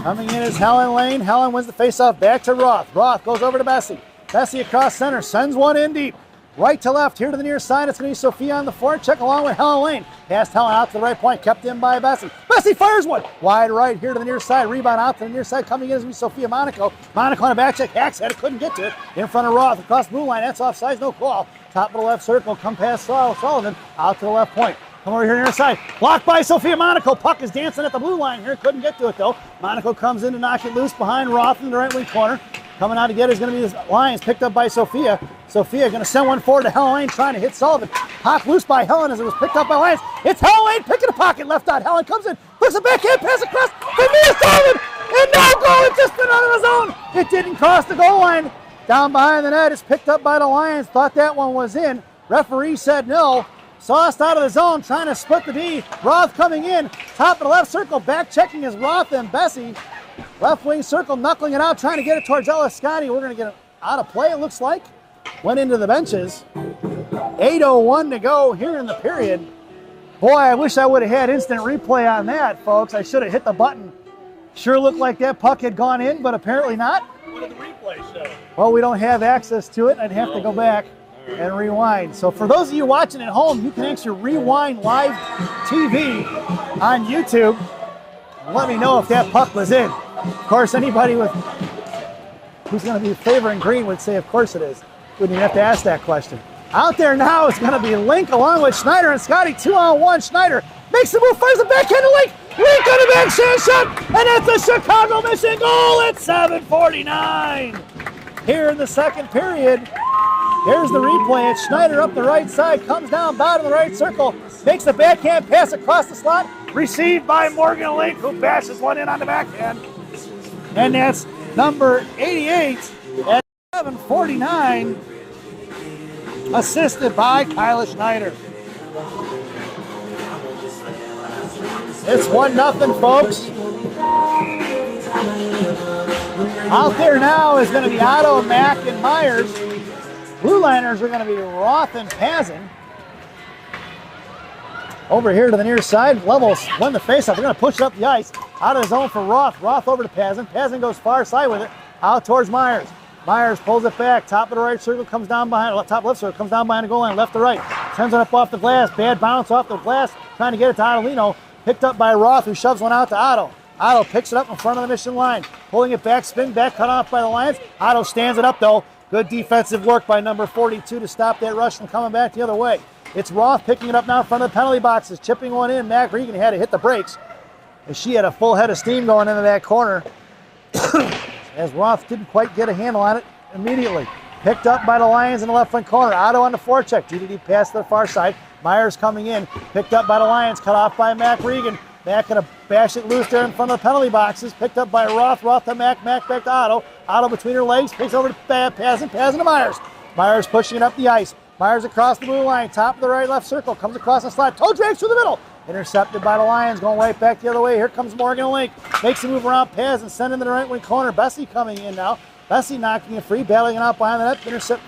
Coming in is Helen Lane. Helen wins the faceoff back to Roth. Roth goes over to Bessie. Bessie across center, sends one in deep. Right to left, here to the near side, it's going to be Sophia on the forecheck along with Helen Lane. Passed Helen out to the right point, kept in by Bessie. Bessie fires one, wide right here to the near side, rebound out to the near side, coming in is going to be Sophia Monaco. Monaco on a back check, hacks at it, couldn't get to it. In front of Roth, across the blue line, that's offsides, no call. Top of the left circle, come past Sullivan, out to the left point. Come over here near side, blocked by Sophia Monaco. Puck is dancing at the blue line here, couldn't get to it though. Monaco comes in to knock it loose behind Roth in the right wing corner. Coming out to get it is going to be the Lions, picked up by Sophia. Sophia going to send one forward to Helen Lane, trying to hit Sullivan. Pop loose by Helen as it was picked up by Lions. It's Helen Lane picking a pocket left out. Helen comes in, puts a backhand pass across for Mia Sullivan. And no goal, it just went out of the zone. It didn't cross the goal line. Down behind the net, it's picked up by the Lions. Thought that one was in. Referee said no. Sauced out of the zone, trying to split the D. Roth coming in, top of the left circle, back checking is Roth and Bessie. Left wing circle, knuckling it out, trying to get it towards Ella Scotty. We're going to get it out of play, it looks like. Went into the benches. 8:01 to go here in the period. Boy, I wish I would have had instant replay on that, folks. I should have hit the button. Sure looked like that puck had gone in, but apparently not. What did the replay show? Well, we don't have access to it. I'd have to go back and rewind. So for those of you watching at home, you can actually rewind live TV on YouTube. Let me know if that puck was in. Of course, anybody who's going to be favoring green would say, of course it is. Wouldn't even have to ask that question. Out there now is going to be Link along with Schneider and Scotty. 2-on-1. Schneider makes the move, fires the backhand to Link. Link on a backhand shot, and it's a Chicago Mission goal at 7:49. Here in the second period. Here's the replay. It's Schneider up the right side, comes down bottom of the right circle, makes the backhand pass across the slot, received by Morgan Link, who bashes one in on the backhand. And that's number 88 at 7:49, assisted by Kyla Schneider. It's 1-0, folks. Out there now is going to be Otto, Mack, and Myers. Blue liners are going to be Roth and Pazin. Over here to the near side, Lovell won the faceoff. They're going to push it up the ice. Out of the zone for Roth. Roth over to Pazin. Pazin goes far side with it. Out towards Myers. Myers pulls it back. Top of the right circle comes down behind. Top left circle comes down behind the goal line. Left to right. Sends it up off the glass. Bad bounce off the glass. Trying to get it to Ottolino. Picked up by Roth, who shoves one out to Otto. Otto picks it up in front of the mission line. Pulling it back, spin back, cut off by the Lions. Otto stands it up though. Good defensive work by number 42 to stop that rush from coming back the other way. It's Roth picking it up now in front of the penalty boxes, chipping one in. Mac Regan had to hit the brakes as she had a full head of steam going into that corner. As Roth didn't quite get a handle on it immediately. Picked up by the Lions in the left front corner. Otto on the forecheck. DDD pass to the far side. Myers coming in. Picked up by the Lions. Cut off by Mac Regan. Mac gonna bash it loose there in front of the penalty boxes. Picked up by Roth. Roth to Mac. Mac back to Otto. Otto between her legs. Picks over to Pazin. Pazin to Myers. Myers pushing it up the ice. Myers across the blue line. Top of the right left circle. Comes across the slot. Toe drags through the middle. Intercepted by the Lions. Going right back the other way. Here comes Morgan Link. Makes a move around Pazin. Sending to the right wing corner. Bessie coming in now. Bessie knocking it free. Battling it out behind the net. Intercept.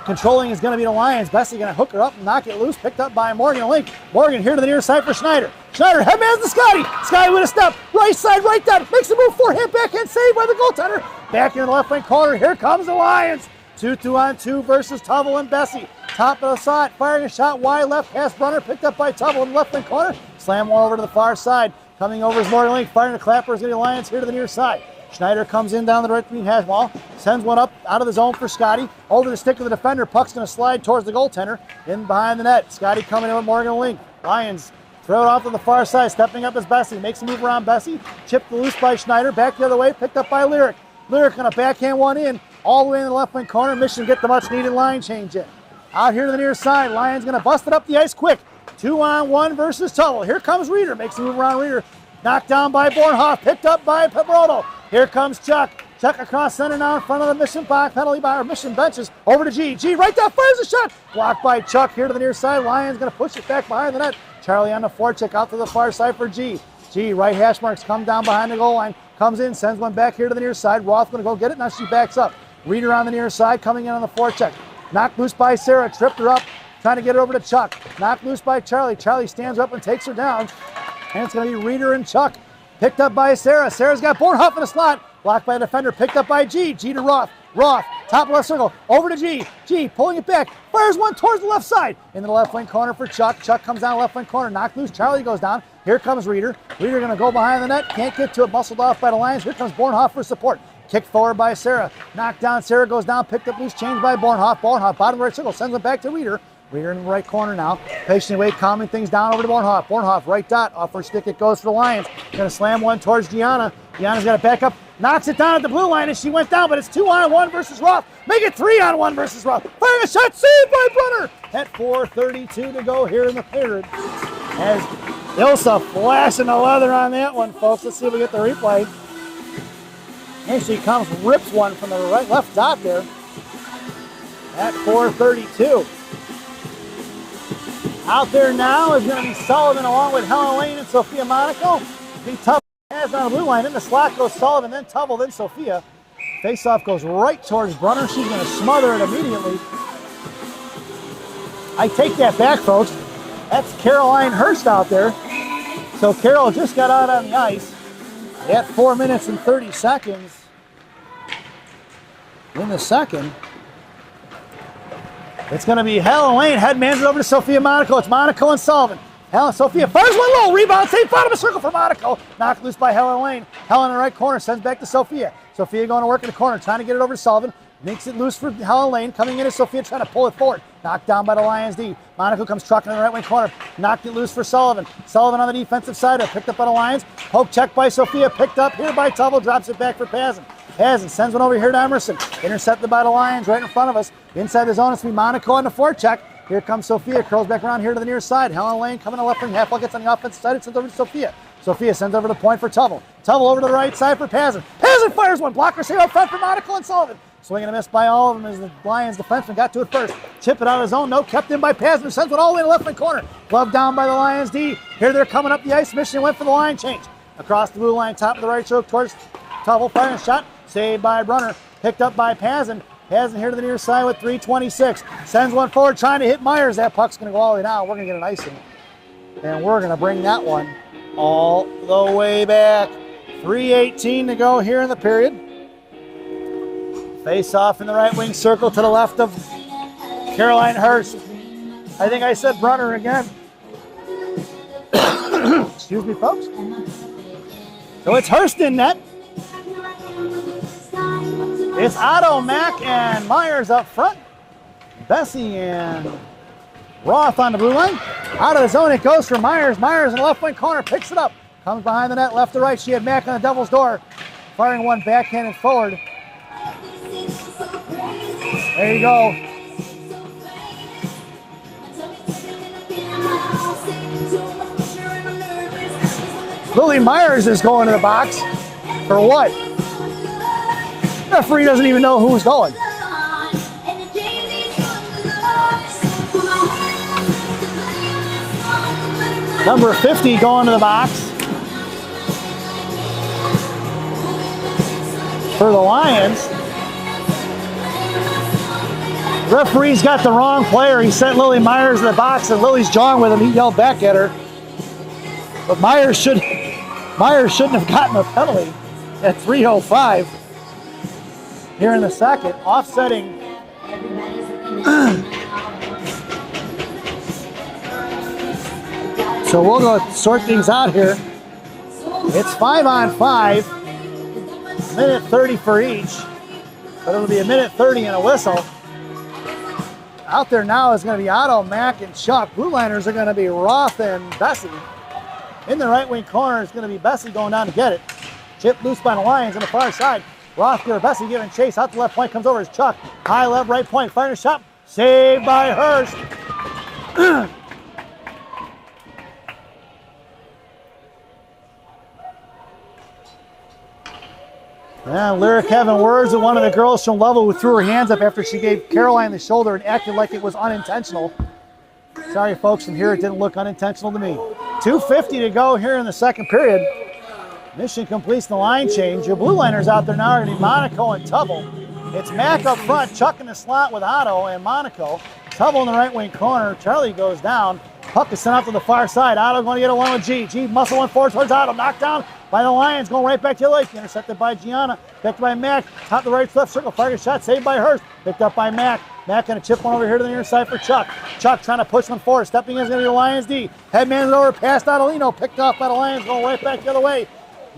Controlling is going to be the Lions. Bessie going to hook her up and knock it loose. Picked up by Morgan Link. Morgan here to the near side for Schneider. Schneider headmans to Scotty. Scotty with a step. Right side, right down. Makes a move. Forehand backhand save by the goaltender. Back in the left wing corner. Here comes the Lions. 2-2-on-2 versus Tubble and Bessie. Top of the slot. Firing a shot wide left past Brunner. Picked up by Tubble in the left wing corner. Slam one over to the far side. Coming over is Morgan Link. Firing a clapper is going to be Lions here to the near side. Schneider comes in down the right wing hash wall, sends one up out of the zone for Scotty. Over the stick of the defender, puck's going to slide towards the goaltender, in behind the net. Scotty coming in with Morgan Link. Lions throw it off to the far side, stepping up as Bessie. Makes a move around Bessie, chipped loose by Schneider, back the other way, picked up by Lyric. Lyric going to backhand one in, all the way in the left wing corner. Mission get the much needed line change in. Out here to the near side, Lions going to bust it up the ice quick. 2-on-1 versus Tubble. Here comes Reeder, makes a move around Reeder. Knocked down by Bornhoff, picked up by Pebroto. Here comes Chuck. Chuck across center now in front of the mission box, penalty bar, mission benches. Over to G. G right there, fires a shot. Blocked by Chuck here to the near side. Lions going to push it back behind the net. Charlie on the forecheck out to the far side for G. G, right hash marks, come down behind the goal line. Comes in, sends one back here to the near side. Roth going to go get it. Now she backs up. Reeder on the near side, coming in on the forecheck. Knocked loose by Sarah, tripped her up. Trying to get it over to Chuck. Knocked loose by Charlie. Charlie stands up and takes her down. And it's going to be Reeder and Chuck. Picked up by Sarah. Sarah's got Bornhoff in the slot. Blocked by a defender. Picked up by G. G to Roth. Roth, top left circle. Over to G. G pulling it back. Fires one towards the left side. Into the left wing corner for Chuck. Chuck comes down left wing corner. Knocked loose. Charlie goes down. Here comes Reeder. Reeder going to go behind the net. Can't get to it. Muscled off by the Lions. Here comes Bornhoff for support. Kicked forward by Sarah. Knocked down. Sarah goes down. Picked up loose. Changed by Bornhoff. Bornhoff, bottom right circle. Sends it back to Reeder. Reeder in the right corner now. Patiently wait, calming things down over to Bornhoff. Bornhoff, right dot. Off her stick it goes for the Lions. Going to slam one towards Gianna. Gianna's got to back up. Knocks it down at the blue line as she went down, but it's 2-on-1 versus Roth. Make it 3-on-1 versus Roth. Firing a shot, saved by Brunner. At 4:32 to go here in the third. As Ilsa flashing the leather on that one, folks. Let's see if we get the replay. And she comes, rips one from the right left dot there. At 4:32. Out there now is going to be Sullivan along with Helen Lane and Sophia Monaco. Be tough as on the blue line. In the slot goes Sullivan, then Tubble, then Sophia. Face-off goes right towards Brunner. She's going to smother it immediately. I take that back, folks. That's Caroline Hurst out there. So Carol just got out on the ice at 4 minutes and 30 seconds in the second. It's going to be Helen Lane. Headmans it over to Sophia Monaco. It's Monaco and Sullivan. Sophia fires one low. Rebound. Save bottom of circle for Monaco. Knocked loose by Helen Lane. Helen in the right corner. Sends back to Sophia. Sophia going to work in the corner. Trying to get it over to Sullivan. Makes it loose for Helen Lane. Coming in is Sophia trying to pull it forward. Knocked down by the Lions D. Monaco comes trucking in the right wing corner. Knocked it loose for Sullivan. Sullivan on the defensive side. Picked up by the Lions. Poke check by Sophia. Picked up here by Tubble. Drops it back for Pazin. Pazin sends one over here to Emerson. Intercepted by the Lions right in front of us. Inside the zone, it's going to be Monaco on the forecheck. Here comes Sophia. Curls back around here to the near side. Helen Lane coming to left wing. Half gets on the offensive side. It sends over to Sophia. Sophia sends over the point for Tubble. Tubble over to the right side for Pazin. Pazin fires one. Blocker save up front for Monaco and Sullivan. Swing and a miss by all of them as the Lions defenseman got to it first. Chip it out of his own. No, kept in by Pazner. Sends it all the way to the left wing corner. Glove down by the Lions D. Here they're coming up the ice. Michigan went for the line change. Across the blue line, top of the right stroke towards Lovell. Firing a shot. Saved by Brunner. Picked up by Pazin. Pazin here to the near side with 3:26. Sends one forward trying to hit Myers. That puck's going to go all the way down. We're going to get an icing. And we're going to bring that one all the way back. 3:18 to go here in the period. Face off in the right wing circle to the left of Caroline Hurst. I think I said Brunner again. Excuse me, folks. So it's Hurst in net. It's Otto, Mack, and Myers up front. Bessie and Roth on the blue line. Out of the zone it goes for Myers. Myers in the left wing corner picks it up. Comes behind the net, left to right. She had Mack on the Devil's door. Firing one backhanded forward. There you go. Lily Myers is going to the box. For what? The referee doesn't even know who's going. Number 50 going to the box for the Lions. The referee's got the wrong player. He sent Lily Myers in the box, and Lily's jawing with him. He yelled back at her. But Myers shouldn't have gotten a penalty at 3:05 here in the second. Offsetting. So we'll go sort things out here. It's 5-on-5. Minute 30 for each. But it'll be a minute 30 and a whistle. Out there now is going to be Otto, Mack, and Chuck. Blue liners are going to be Roth and Bessie. In the right wing corner is going to be Bessie going down to get it. Chip loose by the Lions on the far side. Roth or Bessie giving chase. Out the left point comes over as Chuck. High left right point. Firing a shot. Saved by Hurst. Yeah, Lyric having words with one of the girls from Lovell who threw her hands up after she gave Caroline the shoulder and acted like it was unintentional. Sorry, folks, from here it didn't look unintentional to me. 2:50 to go here in the second period. Michigan completes the line change. Your blue liners out there now are going to be Monaco and Lovell. It's Mack up front, Chuck in the slot with Otto and Monaco. Lovell in the right wing corner. Charlie goes down. Puck is sent out to the far side. Otto going to get a one with G. G muscle one forward towards Otto. Knocked down by the Lions, going right back to the lake. Intercepted by Gianna. Picked by Mack. Top the right left circle. Fired a shot. Saved by Hurst. Picked up by Mack. Mack going to chip one over here to the near side for Chuck. Chuck trying to push one forward. Stepping in is going to be the Lions D. Headman's over past Adelino. Picked off by the Lions. Going right back the other way.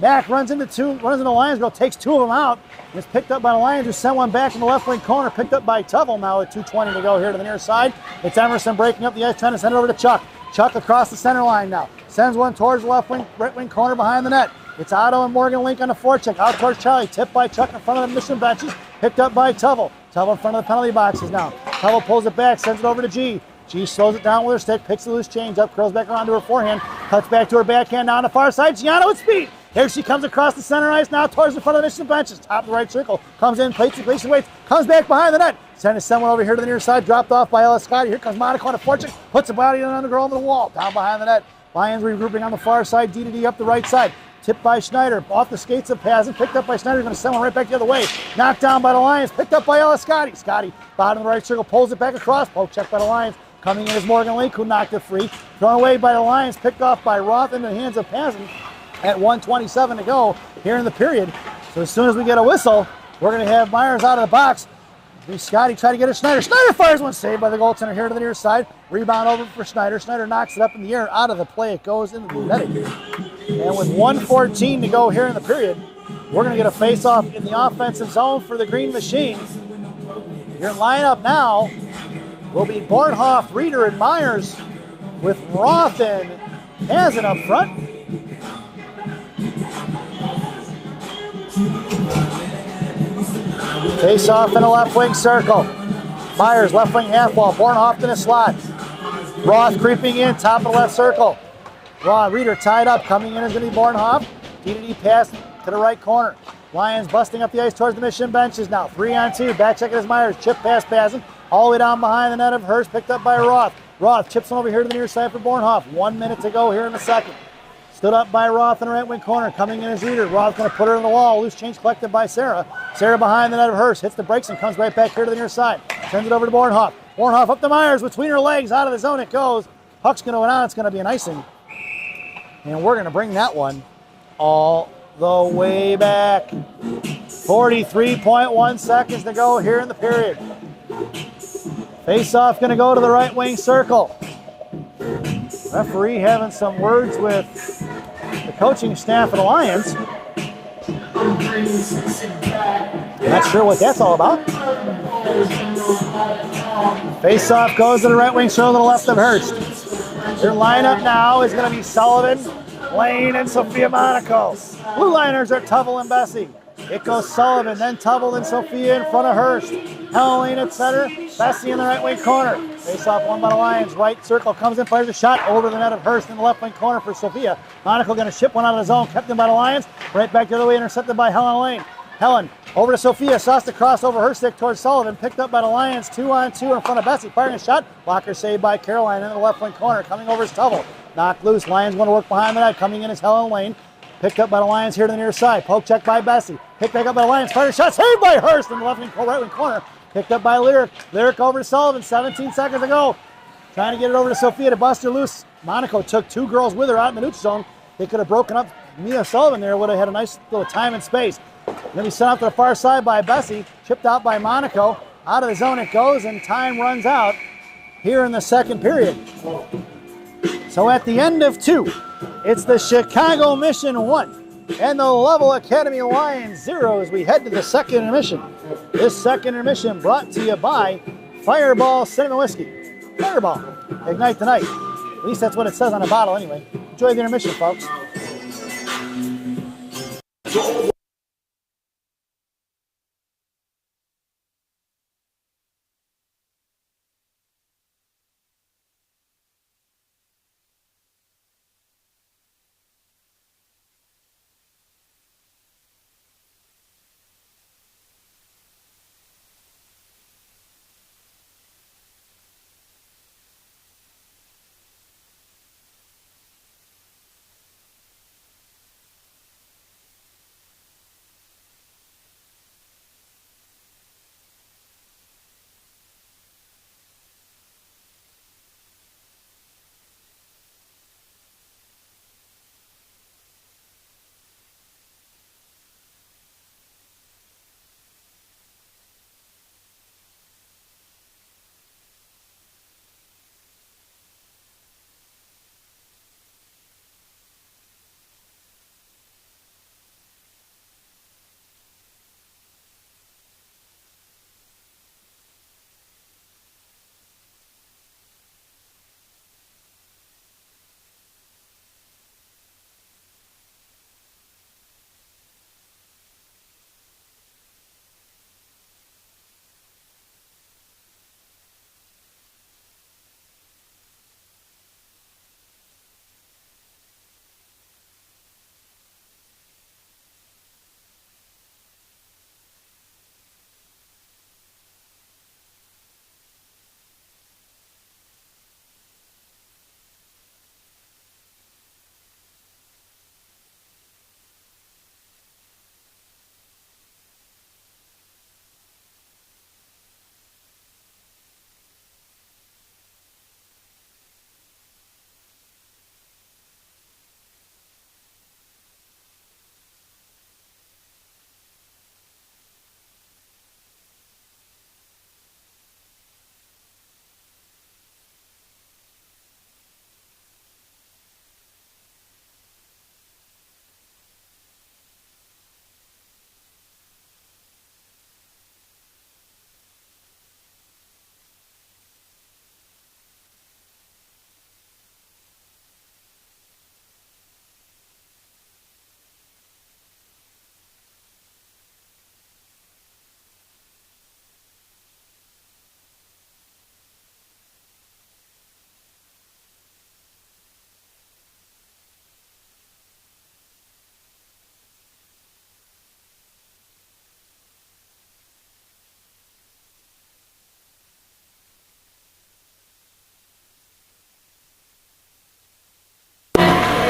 Mack runs into the Lions girl. Takes two of them out. Is picked up by the Lions, who sent one back in the left wing corner. Picked up by Lovell now with 2:20 to go here to the near side. It's Emerson breaking up the ice, trying to send it over to Chuck. Chuck across the center line now. Sends one towards the left wing, right wing corner behind the net. It's Otto and Morgan Link on the forecheck. Out towards Charlie. Tipped by Chuck in front of the Mission benches. Picked up by Lovell. Lovell in front of the penalty boxes now. Lovell pulls it back, sends it over to G. G slows it down with her stick, picks the loose change up, curls back around to her forehand, cuts back to her backhand now on the far side. Gianna with speed. Here she comes across the center ice now towards the front of the Mission benches. Top of the right circle. Comes in, plates and waits. Comes back behind the net. Sends someone over here to the near side. Dropped off by Ellis Scotty. Here comes Monaco on the forecheck. Puts the body on the girl on the wall. Down behind the net. Lions regrouping on the far side. D to D up the right side. Tipped by Schneider. Off the skates of Pazin. Picked up by Schneider. Going to send one right back the other way. Knocked down by the Lions. Picked up by Ellis Scotty. Scotty, bottom of the right circle. Pulls it back across. Poke check by the Lions. Coming in is Morgan Link, who knocked it free. Thrown away by the Lions. Picked off by Roth into the hands of Pazin. At 1:27 to go here in the period. So as soon as we get a whistle, we're going to have Myers out of the box. Scotty try to get it. Schneider. Schneider fires one, saved by the goaltender here to the near side. Rebound over for Schneider. Schneider knocks it up in the air. Out of the play, it goes into the netting. And with 1:14 to go here in the period, we're going to get a face-off in the offensive zone for the Green Machine. Your lineup now will be Bornhoff, Reeder, and Myers, with Roth and Pazin up front. Face off in a left wing circle. Myers left wing half wall. Bornhoff in a slot. Roth creeping in, top of the left circle. Reeder tied up. Coming in is going to be Bornhoff. D-to-D pass to the right corner. Lions busting up the ice towards the Mission benches now. 3-on-2. Back check it is Myers. Chip pass passing. All the way down behind the net of Hurst. Picked up by Roth. Roth chips one over here to the near side for Bornhoff. 1 minute to go here in the second. Stood up by Roth in the right wing corner. Coming in as Reeder. Roth going to put her in the wall. Loose change collected by Sarah. Sarah behind the net of Hurst. Hits the brakes and comes right back here to the near side. Turns it over to Bornhoff. Bornhoff up to Myers. Between her legs. Out of the zone it goes. Puck's going to go down. It's going to be an icing. And we're going to bring that one all the way back. 43.1 seconds to go here in the period. Face-off going to go to the right wing circle. Referee having some words with the coaching staff of the Lions. Not sure what that's all about. Face-off goes to the right wing circle to the left of Hurst. Their lineup now is going to be Sullivan, Lane, and Sophia Monaco. Blue Liners are Tubble and Bessie. It goes Sullivan, then Tubble and Sophia in front of Hurst. Helen Lane at center, Bessie in the right wing corner. Face off one by the Lions. Right circle comes in, fires a shot over the net of Hurst in the left wing corner for Sophia. Monaco going to ship one out of the zone, kept in by the Lions. Right back the other way, intercepted by Helen Lane. Helen over to Sophia, sauced the cross over her stick towards Sullivan, picked up by the Lions, 2-on-2 in front of Bessie, firing a shot. Blocker saved by Caroline in the left wing corner, coming over is Tubble. Knocked loose, Lions going to work behind the net, coming in is Helen Lane. Picked up by the Lions here to the near side. Poke check by Bessie. Picked back up by the Lions. Fired a shot. Saved by Hurst in the left wing, right wing corner. Picked up by Lyric. Lyric over to Sullivan. 17 seconds to go. Trying to get it over to Sophia to bust her loose. Monaco took two girls with her out in the neutral zone. They could have broken up Mia Sullivan there. Would have had a nice little time and space. Then he sent out to the far side by Bessie. Chipped out by Monaco. Out of the zone it goes, and time runs out here in the second period. So at the end of 2, it's the Chicago Mission 1 and the Lovell Academy Lions 0 as we head to the second intermission. This second intermission brought to you by Fireball Cinnamon Whiskey. Fireball, ignite the night. At least that's what it says on the bottle anyway. Enjoy the intermission, folks.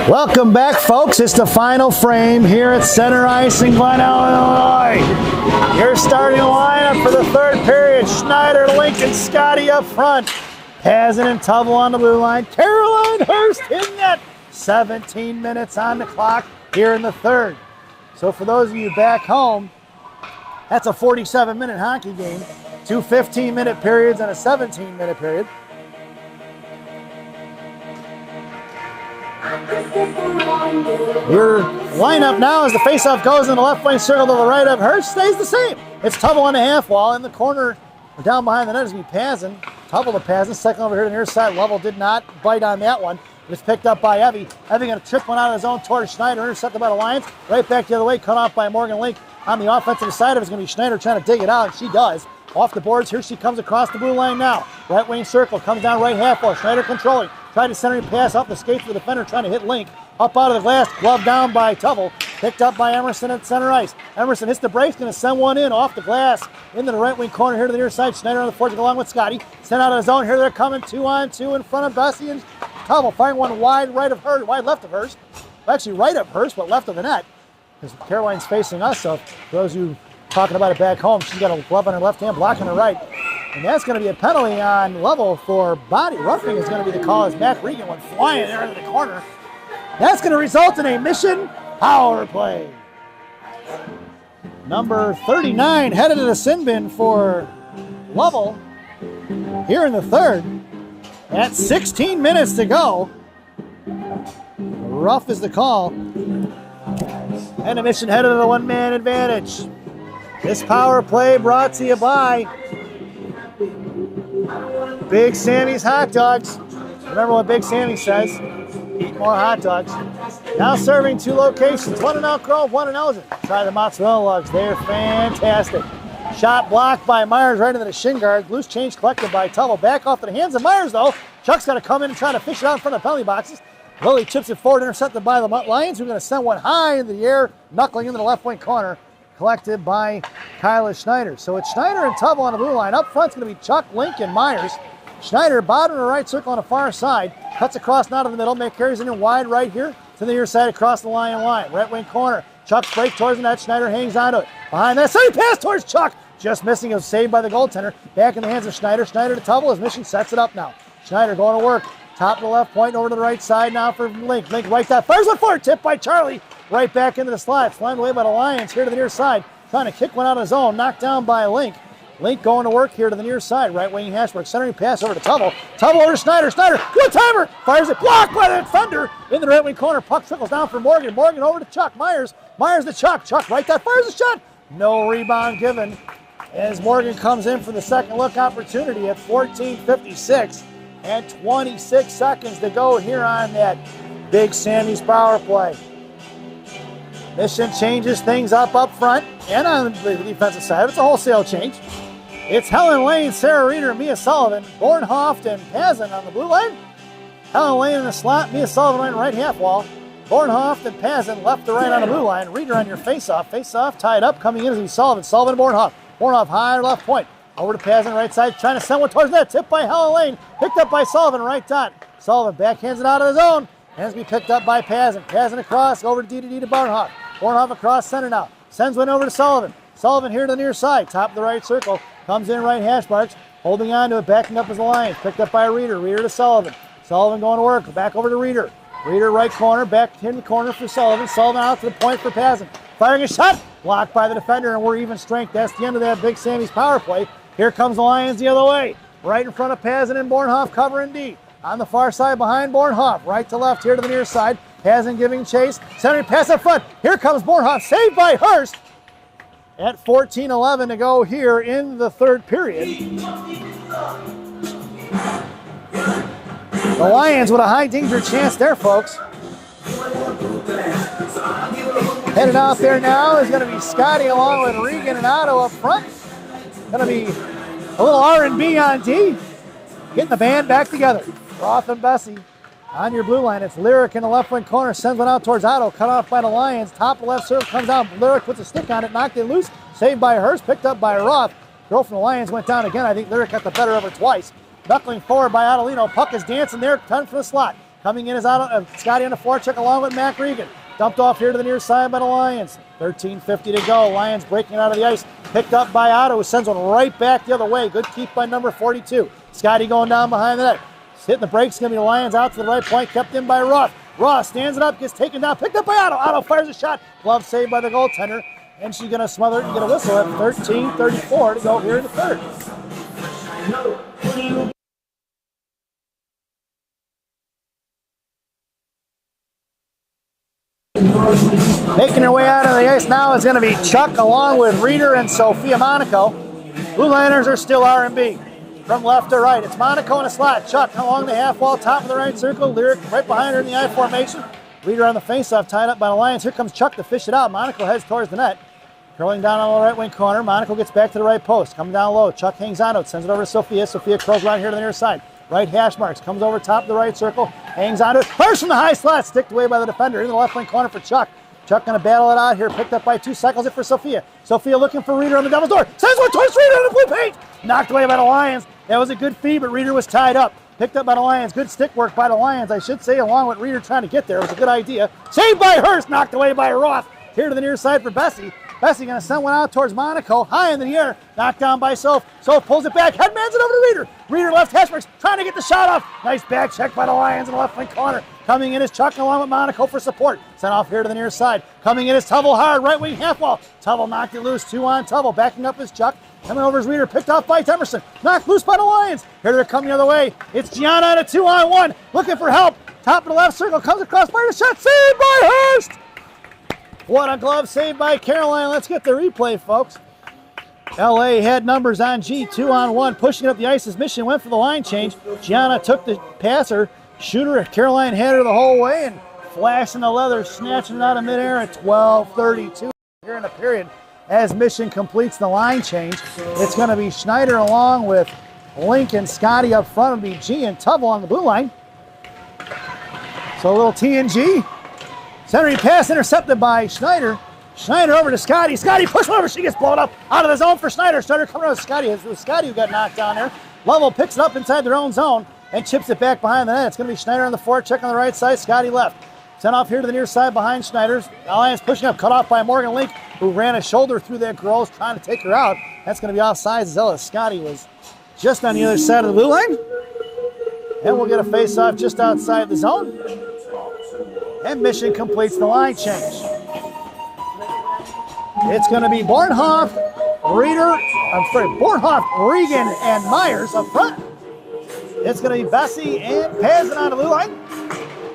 Welcome back, folks. It's the final frame here at center ice in Glenelg, Illinois. Your starting lineup for the third period: Schneider, Lincoln, Scotty up front. Pazin and Lovell on the blue line. Caroline Hurst in net. 17 minutes on the clock here in the third. So for those of you back home, that's a 47-minute hockey game. 2 15-minute periods and a 17-minute period. Your lineup now as the faceoff goes in the left wing circle to the right of Hurst stays the same. It's Lovell on the half wall. In the corner, down behind the net is going to be Pazin. Lovell to Pazin. Second over here to the near side. Lovell did not bite on that one. It was picked up by Evie. Evie going to trip one out of his own towards Schneider. Intercepted by the Lions. Right back the other way. Cut off by Morgan Link. On the offensive side of it is going to be Schneider trying to dig it out. She does. Off the boards. Here she comes across the blue line now. Right wing circle. Comes down right half wall. Schneider controlling. Tried to centering pass up the skates for the defender, trying to hit Link. Up out of the glass, glove down by Lovell. Picked up by Emerson at center ice. Emerson hits the brakes, going to send one in off the glass into the right wing corner here to the near side. Schneider on the forward along with Scotty. Sent out of the zone. Here they're coming 2-on-2 in front of Bessie and Lovell. Firing one wide left of hers. Actually right of hers, but left of the net. Because Caroline's facing us, so for those of you talking about it back home, she's got a glove on her left hand, blocking her right. And that's going to be a penalty on Lovell for body roughing is going to be the call as Mac Regan went flying there into the corner. That's going to result in a mission power play. Number 39 headed to the sin bin for Lovell here in the third. At 16 minutes to go. Rough is the call. And a mission headed to the one-man advantage. This power play brought to you by Big Sammy's Hot Dogs. Remember what Big Sammy says. Eat more hot dogs. Now serving 2 locations. One in Elk Grove, one in Elgin. Try the mozzarella lugs. They're fantastic. Shot blocked by Myers right into the shin guard. Loose change collected by Lovell. Back off to the hands of Myers, though. Chuck's got to come in and try to fish it out in front of the penalty boxes. Lily chips it forward, intercepted by the Lions, who are going to send one high into the air, knuckling into the left wing corner. Collected by Kyla Schneider. So it's Schneider and Lovell on the blue line. Up front's going to be Chuck, Link, and Myers. Schneider, bottom of the right circle on the far side. Cuts across now to the middle. Carries it in wide right here to the near side across the line. Right wing corner. Chuck's break towards the net. Schneider hangs onto it. Behind that, second pass towards Chuck. Just missing. It was saved by the goaltender. Back in the hands of Schneider. Schneider to Lovell. His mission sets it up now. Schneider going to work. Top of the left point over to the right side now for Link. Link right that. Fires one forward. Tipped by Charlie. Right back into the slot. Slammed away by the Lions here to the near side. Trying to kick one out of his own. Knocked down by Link. Link going to work here to the near side. Right wing Hashberg. Centering pass over to Lovell. Lovell over to Schneider. Schneider. Good timer. Fires it. Blocked by the defender. In the right wing corner. Puck trickles down for Morgan. Morgan over to Chuck. Myers. Myers to Chuck. Chuck right that. Fires a shot. No rebound given. As Morgan comes in for the second look opportunity at 14:56 and 26 seconds to go here on that Big Sammy's power play. Mission changes things up front and on the defensive side. It's a wholesale change. It's Helen Lane, Sarah Reeder, Mia Sullivan, Bornhoft, and Pazin on the blue line. Helen Lane in the slot, Mia Sullivan right in right half wall. Bornhoft and Pazin left to right on the blue line. Reeder on your face-off. Face-off tied up. Coming in is Sullivan. Sullivan and Bornhoft. Bornhoft high left point. Over to Pazin right side. Trying to send one towards net. Tipped by Helen Lane. Picked up by Sullivan right dot. Sullivan backhands it out of his own. Has to be picked up by Pazin. Pazin across. Over to D to Bornhoft. Bornhoft across center now. Sends one over to Sullivan. Sullivan here to the near side. Top of the right circle. Comes in right hash marks. Holding on to it. Backing up as the Lions. Picked up by Reeder. Reeder to Sullivan. Sullivan going to work. Back over to Reeder. Reeder right corner. Back in the corner for Sullivan. Sullivan out to the point for Pazin. Firing a shot. Blocked by the defender. And we're even strength. That's the end of that Big Sammy's power play. Here comes the Lions the other way. Right in front of Pazin and Bornhoft covering D. On the far side behind Bornhoft. Right to left here to the near side. Pazin giving chase. Centering pass up front. Here comes Bornhoft. Saved by Hurst. At 14:11 to go here in the third period. The Lions with a high danger chance there, folks. Headed out there now is going to be Scotty along with Regan and Otto up front. Going to be a little R&B on D. Getting the band back together. Roth and Bessie on your blue line. It's Lyric in the left wing corner. Sends one out towards Otto. Cut off by the Lions. Top of left circle comes out. Lyric puts a stick on it. Knocked it loose. Saved by Hurst. Picked up by Roth. Girl from the Lions went down again. I think Lyric got the better of her twice. Knuckling forward by Adelino. Puck is dancing there. 10 for the slot. Coming in is Scotty on the forecheck along with Mac Regan. Dumped off here to the near side by the Lions. 13:50 to go. Lions breaking out of the ice. Picked up by Otto, who sends one right back the other way. Good keep by number 42. Scotty going down behind the net. Hitting the brakes. Going to be the Lions out to the right point. Kept in by Roth. Roth stands it up. Gets taken down. Picked up by Otto. Otto fires a shot. Glove saved by the goaltender. And she's going to smother it and get a whistle at 13:34 to go here in the third. Making her way out of the ice now is going to be Chuck along with Reeder and Sophia Monaco. Blue Liners are still R&B. From left to right, it's Monaco in a slot. Chuck along the half wall, top of the right circle. Lyric right behind her in the I formation. Reeder on the faceoff, tied up by the Lions. Here comes Chuck to fish it out. Monaco heads towards the net. Curling down on the right wing corner. Monaco gets back to the right post. Coming down low. Chuck hangs on to it. Sends it over to Sophia. Sophia curls right here to the near side. Right hash marks. Comes over top of the right circle. Hangs on to it. Fires from the high slot. Sticked away by the defender. In the left wing corner for Chuck. Chuck going to battle it out here. Picked up by two. Cycles it for Sophia. Sophia looking for Reeder on the devil's door. Sends one towards Reeder on the blue paint. Knocked away by the Lions. That was a good feed, but Reeder was tied up. Picked up by the Lions. Good stick work by the Lions, I should say, along with Reeder trying to get there. It was a good idea. Saved by Hurst. Knocked away by Roth. Here to the near side for Bessie. Bessie going to send one out towards Monaco. High in the air. Knocked down by Soph. Soph pulls it back. Headmans it over to Reeder. Reeder left hash marks. Trying to get the shot off. Nice back check by the Lions in the left wing corner. Coming in is Chuck along with Monaco for support. Sent off here to the near side. Coming in is Tubble hard. Right wing half wall. Tubble knocked it loose. 2 on Tubble. Backing up is Chuck. Coming over is Reeder. Picked off by Temerson. Knocked loose by the Lions. Here they're coming the other way. It's Gianna on a 2-on-1. Looking for help. Top of the left circle. Comes across. Fired a shot. Saved by Hurst. What a glove saved by Caroline. Let's get the replay, folks. LA had numbers on G, 2-on-1, pushing up the ice as Mission went for the line change. Gianna took the passer. Shooter, Caroline had her the whole way and flashing the leather, snatching it out of midair at 12:32 here in the period as Mission completes the line change. It's going to be Schneider along with Lincoln, Scotty up front. It'll be G and Tubble on the blue line. So a little T and G. Centering pass intercepted by Schneider. Schneider over to Scotty. Scotty push over. She gets blown up out of the zone for Schneider. Schneider coming out of Scotty. It was Scotty who got knocked down there. Lovell picks it up inside their own zone and chips it back behind the net. It's going to be Schneider on the forecheck on the right side. Scotty left. Sent off here to the near side behind Schneider's. Alliance pushing up. Cut off by Morgan Link, who ran a shoulder through that girl, trying to take her out. That's going to be offsides as well as Scotty was just on the other side of the blue line. And we'll get a face-off just outside the zone. And Mission completes the line change. It's going to be Bornhoff, Regan, and Myers up front. It's going to be Bessie and Pazin on the blue line.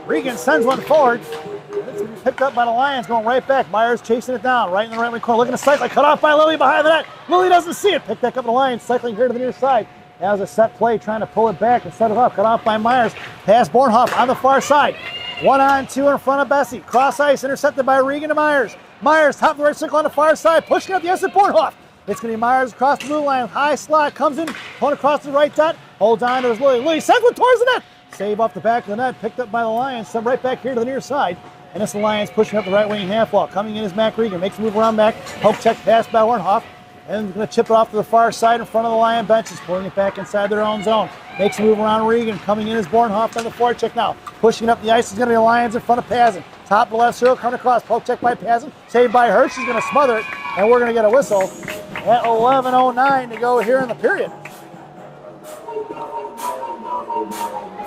Regan sends one forward. It's going to be picked up by the Lions, going right back. Myers chasing it down, right in the right wing corner. Looking to cycle, cut off by Lily behind the net. Lily doesn't see it. Picked back up the Lions, cycling here to the near side. That was a set play, trying to pull it back and set it up. Cut off by Myers. Pass Bornhoff on the far side. 1-on-2 in front of Bessie. Cross ice intercepted by Regan to Myers. Myers, top of the right circle on the far side, pushing up the ice at Bornhoff. It's going to be Myers across the blue line. High slot, comes in, going across the right dot, holds on to his Lily. Lily sends one towards the net. Save off the back of the net, picked up by the Lions. Sent right back here to the near side. And it's the Lions pushing up the right wing half wall. Coming in is Mac Regan. Makes a move around back. Poke check pass by Bornhoff. And going to chip it off to the far side in front of the Lion benches, pulling it back inside their own zone. Makes a move around Regan. Coming in is Bornhoff on the forecheck now. Pushing up the ice is going to be the Lions in front of Pazin. Top of the left circle, coming across. Poke check by Pazin. Saved by her. She's going to smother it. And we're going to get a whistle at 11:09 to go here in the period.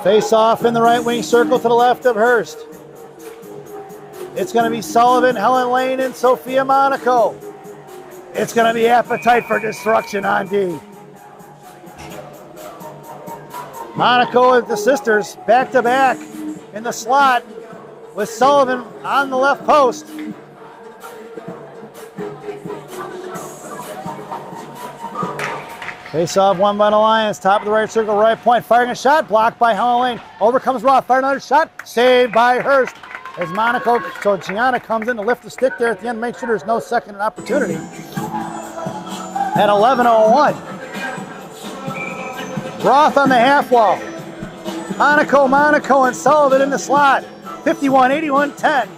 Face off in the right wing circle to the left of Hurst. It's going to be Sullivan, Helen Lane, and Sophia Monaco. It's going to be Appetite for Destruction on D. Monaco with the sisters back to back in the slot with Sullivan on the left post. Face off won by the Lions. Top of the right circle, right point. Firing a shot, blocked by Helen Lane. Over comes Roth. Firing another shot, saved by Hurst. As Monaco, so Gianna comes in to lift the stick there at the end, make sure there's no second opportunity. At 11:01. Roth on the half wall. Monaco, and Sullivan in the slot. 51-81-10.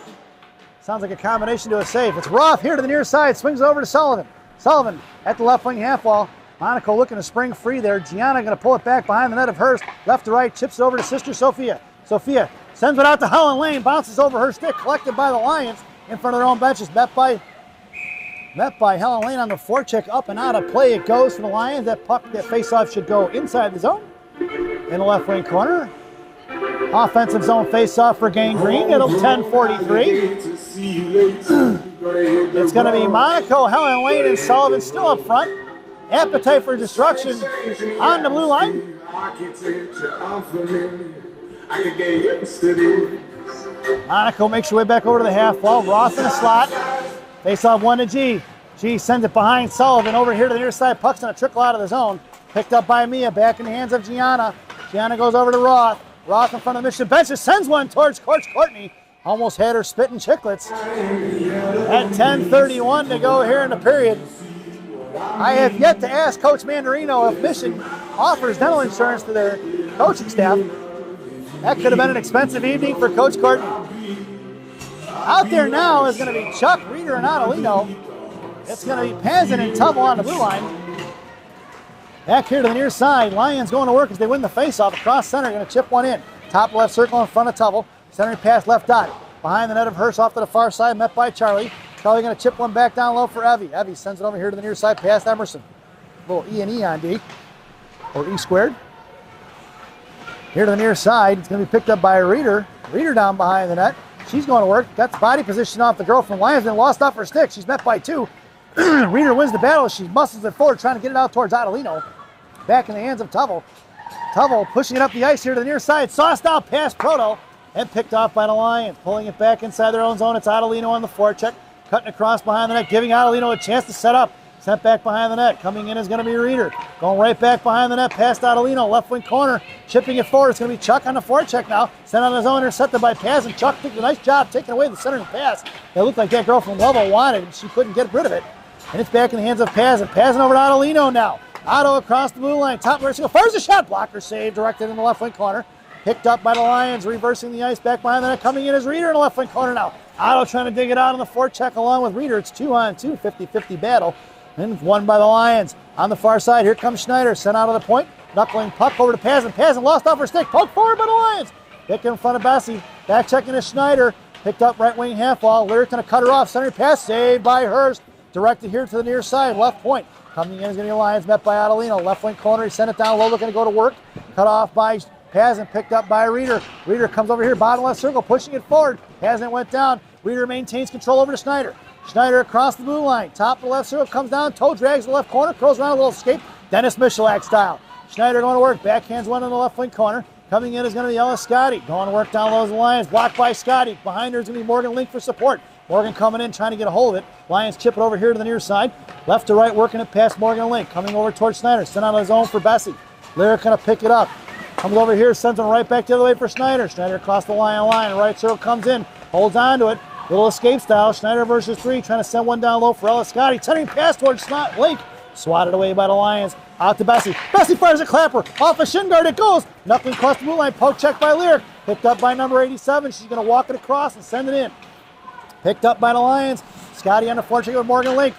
Sounds like a combination to a save. It's Roth here to the near side, swings over to Sullivan. Sullivan at the left wing half wall. Monaco looking to spring free there. Gianna going to pull it back behind the net of Hurst. Left to right, chips it over to sister Sophia. Sophia Sends it out to Helen Lane. Bounces over her stick. Collected by the Lions in front of their own benches. Met by Helen Lane on the forecheck. Up and out of play it goes for the Lions. That puck, that face-off should go inside the zone in the left wing corner. Offensive zone face-off for Gangrene. It'll 10:43. It's going to be Monaco, Helen Lane, and Sullivan still up front. Appetite for destruction on the blue line. Monaco makes her way back over to the half wall. Roth in the slot. Face-off 1 to G. G sends it behind Sullivan over here to the near side. Puck's going to trickle out of the zone. Picked up by Mia. Back in the hands of Gianna. Gianna goes over to Roth. Roth in front of the Mission bench. Sends one towards Coach Courtney. Almost had her spitting chicklets. At 10:31 to go here in the period. I have yet to ask Coach Mandarino if Mission offers dental insurance to their coaching staff. That could have been an expensive evening for Coach Courtney. Out there now is going to be Chuck, Reeder, and Adelino. It's going to be Pazin and Tubble on the blue line. Back here to the near side. Lions going to work as they win the faceoff. Across center, going to chip one in. Top left circle in front of Tubble. Centering pass left dot. Behind the net of Hirsch off to the far side, met by Charlie. Charlie going to chip one back down low for Evie. Evie sends it over here to the near side past Emerson. A little E&E on D. Or E squared. Here to the near side. It's going to be picked up by Reeder. Reeder down behind the net. She's going to work. Got the body position off the girl from Lions and lost off her stick. She's met by 2. Reeder wins the battle. She muscles it forward, trying to get it out towards Adelino. Back in the hands of Tubble. Tubble pushing it up the ice here to the near side. Sauced out past Proto and picked off by the Lions. Pulling it back inside their own zone. It's Adelino on the forecheck. Cutting across behind the net, giving Adelino a chance to set up. Sent back behind the net. Coming in is going to be Reeder. Going right back behind the net past Adelino. Left wing corner. Chipping it forward. It's going to be Chuck on the forecheck now. Sent on his own, intercepted by Paz. And Chuck did a nice job taking away the center of the pass. That looked like that girl from Lovell wanted, and she couldn't get rid of it. And it's back in the hands of Paz. And Paz over to Adelino now. Otto across the blue line. Top right circle. Fires a shot. Blocker save. Directed in the left wing corner. Picked up by the Lions. Reversing the ice. Back behind the net. Coming in is Reeder in the left wing corner now. Otto trying to dig it out on the forecheck along with Reeder. It's 2-on-2. 50-50 battle. And won by the Lions. On the far side, here comes Schneider. Sent out of the point. Knuckling puck over to Pazin. Pazin lost off her stick. Poked forward by the Lions. Pick in front of Bessie. Back checking to Schneider. Picked up right wing half wall. Lyric going to cut her off. Center pass saved by Hurst. Directed here to the near side. Left point. Coming in is going to be Lions. Met by Adelino. Left wing corner. He sent it down low. Looking to go to work. Cut off by Pazin. Picked up by Reeder. Reeder comes over here. Bottom left circle. Pushing it forward. Pazin went down. Reeder maintains control over to Schneider. Schneider across the blue line. Top of the left circle, comes down, toe drags the left corner, curls around a little escape. Dennis Michalak style. Schneider going to work. Backhands one in the left wing corner. Coming in is going to be Ellis Scotty. Going to work down low as the Lions. Blocked by Scotty. Behind her is going to be Morgan Link for support. Morgan coming in, trying to get a hold of it. Lions chip it over here to the near side. Left to right, working it past Morgan Link. Coming over towards Schneider. Sent out of his own for Bessie. Lyric going to pick it up. Comes over here, sends him right back the other way for Schneider. Schneider across the line. Right circle comes in. Holds on to it. Little escape style. Schneider versus 3. Trying to send one down low for Ellis Scotty. Turning pass towards Link. Swatted away by the Lions. Out to Bessie. Bessie fires a clapper. Off a shin guard. It goes. Knuckling across the blue line. Poke check by Lyric. Picked up by number 87. She's going to walk it across and send it in. Picked up by the Lions. Scotty on the forecheck with Morgan Link.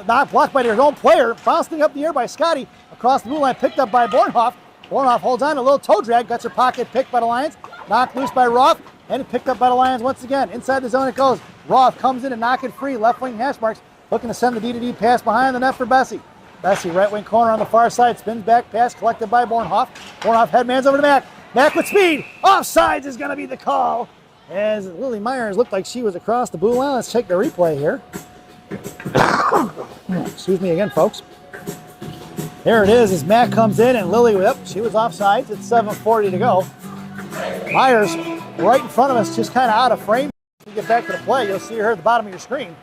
Not blocked by their own player. Bouncing up the air by Scotty. Across the blue line. Picked up by Bornhoff. Bornhoff holds on. A little toe drag. Gets her pocket picked by the Lions. Knocked loose by Roth. And picked up by the Lions once again. Inside the zone it goes. Roth comes in and knock it free. Left wing hash marks. Looking to send the D-to-D pass behind the net for Bessie. Bessie, right wing corner on the far side. Spins back pass collected by Bornhoff. Bornhoff headmans over to Mack. Mack with speed. Offsides is going to be the call. As Lily Myers looked like she was across the blue line. Let's check the replay here. Excuse me again, folks. There it is as Mack comes in and Lily, yep, she was offsides. It's 7:40 to go. Myers right in front of us, just kind of out of frame. When you get back to the play, you'll see her at the bottom of your screen.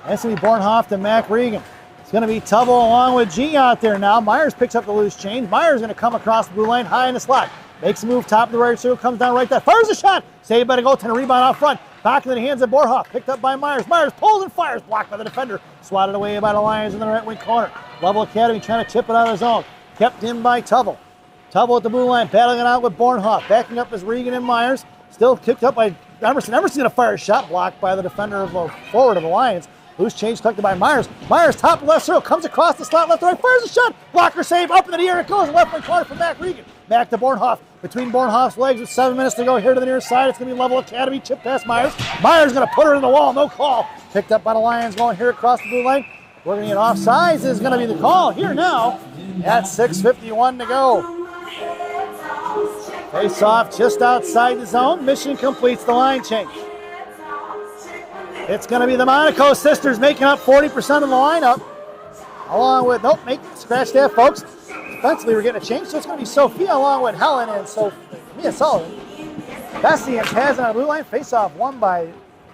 That's going to be Bornhoff to Mac Regan. It's going to be Tubble along with G out there now. Myers picks up the loose change. Myers going to come across the blue line, high in the slot. Makes a move, top of the right circle, comes down right there. Fires a shot. Saved by the goaltender, rebound out front. Back in the hands of Bornhoff. Picked up by Myers. Myers pulls and fires. Blocked by the defender. Swatted away by the Lions in the right wing corner. Lovell Academy trying to chip it out of the zone. Kept in by Tubble. Tubble at the blue line, battling it out with Bornhoff. Backing up is Regan and Myers. Still kicked up by Emerson. Emerson's going to fire a shot, blocked by the defender of the forward of the Lions. Loose change collected by Myers. Myers, top left circle, comes across the slot, left to right, fires a shot. Blocker save, up into the air it goes. Left wing corner for Mac Regan. Back to Bornhoff. Between Bornhoff's legs with 7 minutes to go here to the near side. It's going to be Lovell Academy. Chip past Myers. Myers going to put her in the wall. No call. Picked up by the Lions going here across the blue line. We're going to get offsides is going to be the call here now at 6:51 to go. Face off just outside the zone. Mission completes the line change. It's going to be the Monaco sisters making up 40% of the lineup. Along with, scratch that, folks. Defensively, we're getting a change, so it's going to be Sophia along with Helen and Mia Sullivan. Bessie and Pazin on the blue line. Face off won by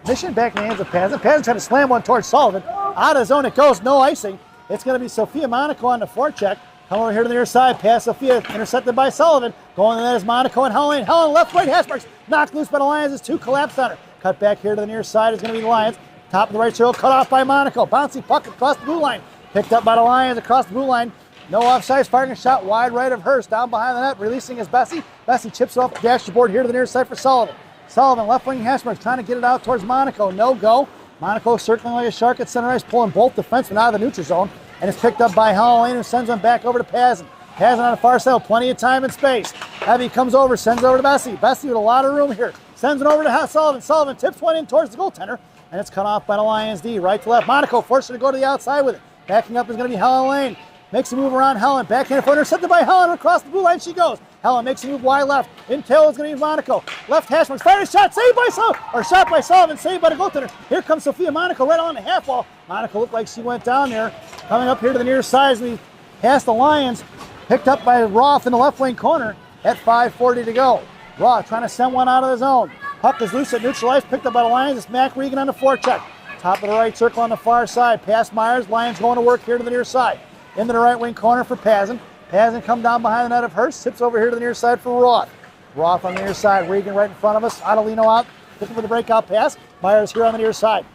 Mission, back in the hands of Pazin. Pazin trying to slam one towards Sullivan. Out of zone it goes, no icing. It's going to be Sophia Monaco on the forecheck. Come over here to the near side, pass Sophia, intercepted by Sullivan. Going in that is Monaco and Helen. Helen left, right, hash marks. Knocked loose by the Lions as two collapsed on her. Cut back here to the near side is going to be the Lions. Top of the right circle, cut off by Monaco. Bouncy puck across the blue line. Picked up by the Lions across the blue line. No offsides, firing a shot wide right of Hurst. Down behind the net, releasing is Bessie. Bessie chips it off the dashboard here to the near side for Sullivan. Sullivan, left wing hash marks, trying to get it out towards Monaco. No go. Monaco circling like a shark at center ice, pulling both defensemen out of the neutral zone. And it's picked up by Helen, who sends them back over to Pazin. Pazin on the far side, plenty of time and space. Heavy comes over, sends it over to Bessie. Bessie with a lot of room here. Sends it over to Sullivan. Sullivan tips one in towards the goaltender. And it's cut off by the Lions D. Right to left. Monaco forced her to go to the outside with it. Backing up is going to be Helen Lane. Makes a move around Helen. Backhand for intercepted by Helen. Across the blue line she goes. Helen makes a move wide left. In tail is going to be Monaco. Left hash marks. Fired a shot. Saved by Sullivan. Or shot by Sullivan. Saved by the goaltender. Here comes Sophia Monaco right on the half wall. Monaco looked like she went down there. Coming up here to the near side as we pass the Lions. Picked up by Roth in the left wing corner at 5:40 to go. Roth trying to send one out of the zone. Puck is loose at neutral ice. Picked up by the Lions. It's Mac Regan on the forecheck. Top of the right circle on the far side. Past Myers. Lions going to work here to the near side. Into the right wing corner for Pazin. Pazin come down behind the net of Hurst. Tips over here to the near side for Roth. Roth on the near side. Regan right in front of us. Adelino out. Looking for the breakout pass. Myers here on the near side.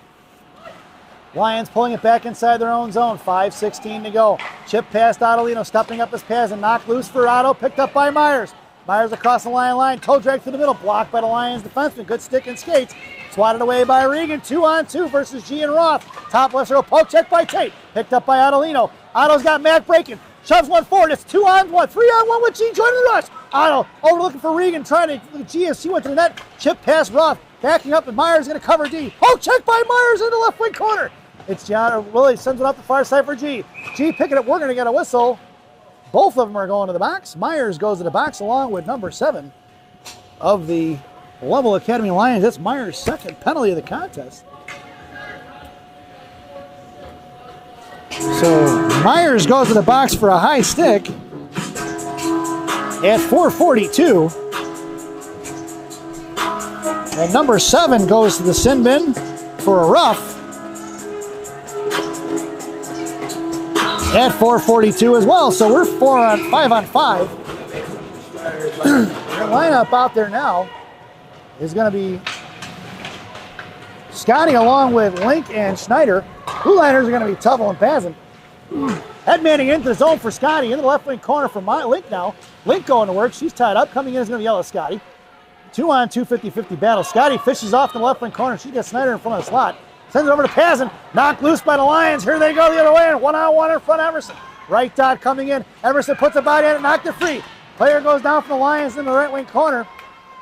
Lions pulling it back inside their own zone. 5:16 to go. Chip past Adelino. Stepping up as Pazin. Knocked loose for Otto. Picked up by Myers. Myers across the line. Toe drag through the middle. Blocked by the Lions defenseman. Good stick and skates. Swatted away by Regan. 2-on-2 versus G and Roth. Top left circle. Poke check by Tate. Picked up by Adelino. Otto's got Mac breaking. Shoves one forward. It's 2-on-1. 3-on-1 with G joining the rush. Otto over looking for Regan. Trying to G as she went to the net. Chip past Roth. Backing up and Myers going to cover D. Poke check by Myers in the left wing corner. It's Gianna Willie sends it off the far side for G. G picking it. We're going to get a whistle. Both of them are going to the box. Myers goes to the box along with number 7 of the Lovell Academy Lions. That's Myers' second penalty of the contest. So Myers goes to the box for a high stick at 4:42. And number 7 goes to the sin bin for a rough at 4:42 as well. So we're 5 on 5. The lineup out there now is going to be Scotty along with Link and Schneider. Blue liners are going to be Tubble and Pazin. Head manning into the zone for Scotty. In the left wing corner for Link now. Link going to work. She's tied up. Coming in is going to be yellow Scotty. 2-on-2 50-50 battle. Scotty fishes off in the left wing corner. She gets Snyder in front of the slot. Sends it over to Pazin. Knocked loose by the Lions. Here they go the other way. And 1-on-1 in front of Emerson. Right dot coming in. Emerson puts a body on it. Knocked it free. Player goes down from the Lions in the right wing corner.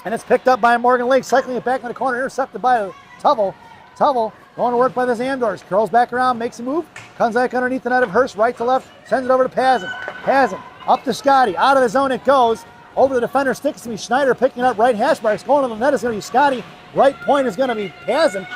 And it's picked up by Morgan Lake. Cycling it back in the corner. Intercepted by Tubble. Tubble going to work by the Zandors. Curls back around. Makes a move. Comes back underneath the net of Hurst. Right to left. Sends it over to Pazin. Pazin up to Scotty. Out of the zone it goes. Over the defender. Sticks to me. Schneider picking up right hash marks. Going to the net is going to be Scotty. Right point is going to be Pazin.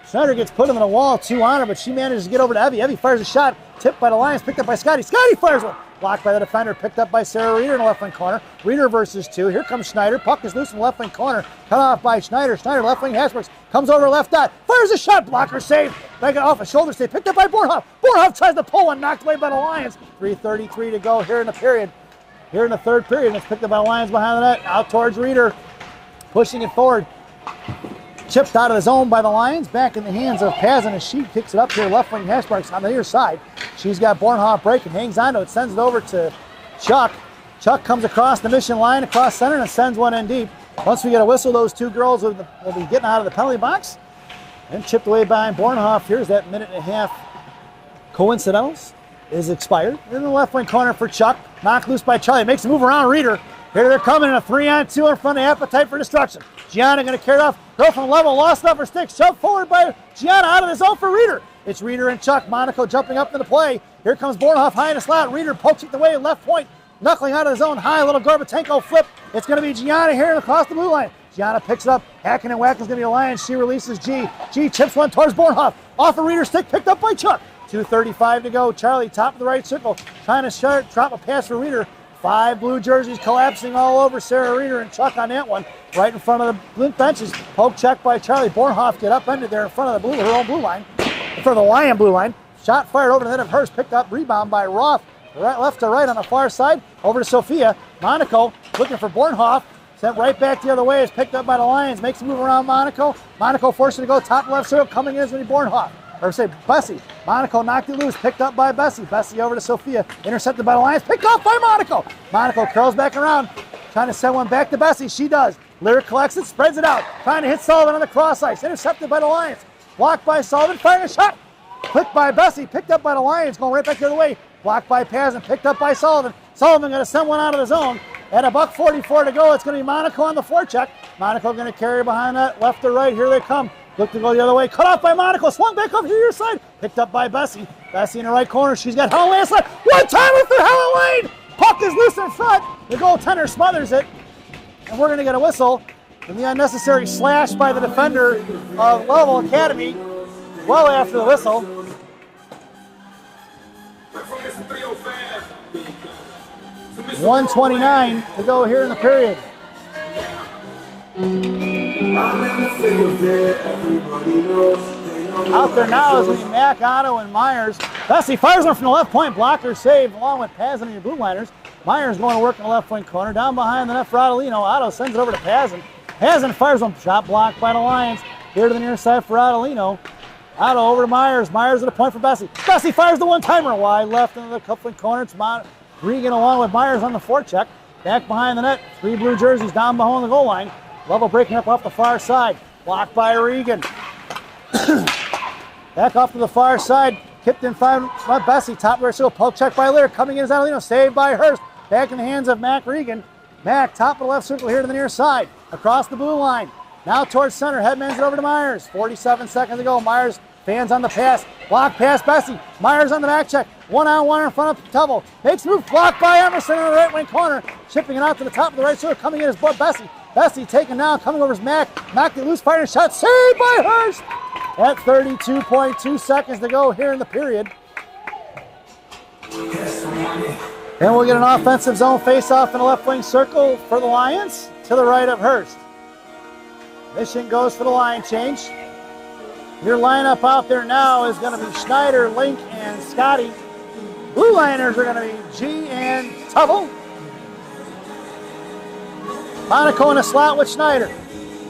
Schneider gets put in the wall, 2 on her, but she manages to get over to Evie. Evie fires a shot, tipped by the Lions, picked up by Scotty. Scotty fires one. Blocked by the defender, picked up by Sarah Reeder in the left wing corner. Reeder versus 2. Here comes Schneider. Puck is loose in the left wing corner. Cut off by Schneider. Schneider left wing hash marks. Comes over left dot. Fires a shot. Blocker save. Back off a shoulder save. Picked up by Bornhoff. Bornhoff tries to pull one. Knocked away by the Lions. 3:33 to go here in the period. Here in the third period. And it's picked up by the Lions behind the net. Out towards Reeder. Pushing it forward. Chipped out of the zone by the Lions. Back in the hands of Pazin as she kicks it up here. Left wing hash marks on the near side. She's got Bornhoff breaking. Hangs on to it. Sends it over to Chuck. Chuck comes across the mission line, across center, and sends one in deep. Once we get a whistle, those two girls will be getting out of the penalty box. And chipped away by Bornhoff. Here's that minute and a half coincidentals is expired. In the left wing corner for Chuck. Knocked loose by Charlie. Makes a move around Reeder. Here they're coming in a 3-on-2 in front of Appetite for Destruction. Gianna going to carry it off. Girl from Lovell, lost off her stick. Shoved forward by Gianna out of the zone for Reeder. It's Reeder and Chuck. Monaco jumping up into play. Here comes Bornhoff high in the slot. Reeder pokes it away, left point. Knuckling out of the zone high. Little Gorbatenko flip. It's going to be Gianna here across the blue line. Gianna picks it up. Hacking and whacking is going to be a Lion. She releases G. G chips one towards Bornhoff. Off a Reeder stick. Picked up by Chuck. 2:35 to go. Charlie, top of the right circle. Trying to drop a pass for Reeder. 5 blue jerseys collapsing all over Sarah Reeder and Chuck on that one. Right in front of the benches. Poke check by Charlie. Bornhoff get upended there in front of the her own blue line. In front of the Lion blue line. Shot fired over the head of Hurst. Picked up. Rebound by Roth. Right, left to right on the far side. Over to Sophia. Monaco looking for Bornhoff. Sent right back the other way. Is picked up by the Lions. Makes a move around Monaco. Monaco forced to go top left circle. Coming in is going to be Bornhoff. Or say Bessie. Monaco knocked it loose. Picked up by Bessie. Bessie over to Sophia. Intercepted by the Lions. Picked off by Monaco. Monaco curls back around. Trying to send one back to Bessie. She does. Lyric collects it. Spreads it out. Trying to hit Sullivan on the cross ice. Intercepted by the Lions. Blocked by Sullivan. Firing a shot. Clipped by Bessie. Picked up by the Lions. Going right back the other way. Blocked by Paz and picked up by Sullivan. Sullivan going to send one out of the zone. At $1:44 to go. It's going to be Monaco on the forecheck. Monaco going to carry behind that left to right. Here they come. Look to go the other way. Cut off by Monaco. Swung back up here your side. Picked up by Bessie. Bessie in the right corner. She's got Helen Lane. One timer for Helen Lane. Puck is loose in front. The goaltender smothers it. And we're going to get a whistle. And the unnecessary slash by the defender of Lovell Academy well after the whistle. $1:29 to go here in the period. Out there now is going to be Mac, Otto, and Myers. Bessie fires one from the left point. Blocker saved along with Pazin and your blue liners. Myers going to work in the left point corner. Down behind the net for Adelino. Otto sends it over to Pazin. Pazin fires one. Shot blocked by the Lions. Here to the near side for Adelino. Otto over to Myers. Myers at a point for Bessie. Bessie fires the one-timer wide left into the coupling corner. It's Regan along with Myers on the forecheck. Back behind the net. 3 blue jerseys down behind the goal line. Lovell breaking up off the far side. Blocked by Regan. Back off to the far side. Kipped in by Bessie. Top right circle. Poke check by Lear. Coming in is Adelino. Saved by Hurst. Back in the hands of Mac Regan. Mac, top of the left circle here to the near side. Across the blue line. Now towards center. Headman's it over to Myers. 47 seconds to go. Myers fans on the pass. Block pass Bessie. Myers on the back check. 1-on-1 in front of Tubble. Makes move. Blocked by Emerson in the right wing corner. Chipping it out to the top of the right circle. Coming in is Bessie. Bessie taken down. Coming over is Mac. Mac the loose firing shot. Saved by Hurst. At 32.2 seconds to go here in the period. And we'll get an offensive zone face-off in the left wing circle for the Lions to the right of Hurst. Mission goes for the line change. Your lineup out there now is going to be Schneider, Link, and Scotty. Blue liners are going to be G and Tubble. Monaco in a slot with Schneider.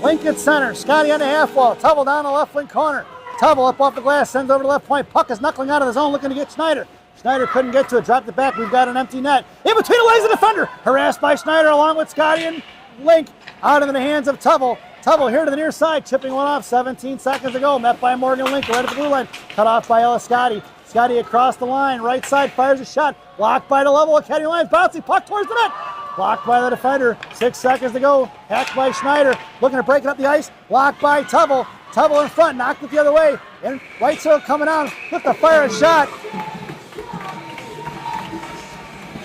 Link at center. Scotty on the half wall. Tubble down the left wing corner. Tubble up off the glass. Sends over to left point. Puck is knuckling out of the zone looking to get Schneider. Schneider couldn't get to it. Dropped it back. We've got an empty net. In between the legs of the defender. Harassed by Schneider along with Scotty and Link. Out into the hands of Tubble. Tubble here to the near side. Chipping one off. 17 seconds to go. Met by Morgan Link right at the blue line. Cut off by Ella Scotty. Scotty across the line. Right side fires a shot. Blocked by the Lovell Academy Lions. Bouncing puck towards the net. Blocked by the defender. 6 seconds to go. Hacked by Schneider. Looking to break it up the ice. Blocked by Tubble. Tubble in front. Knocked it the other way. And right circle coming out. Look to fire a shot.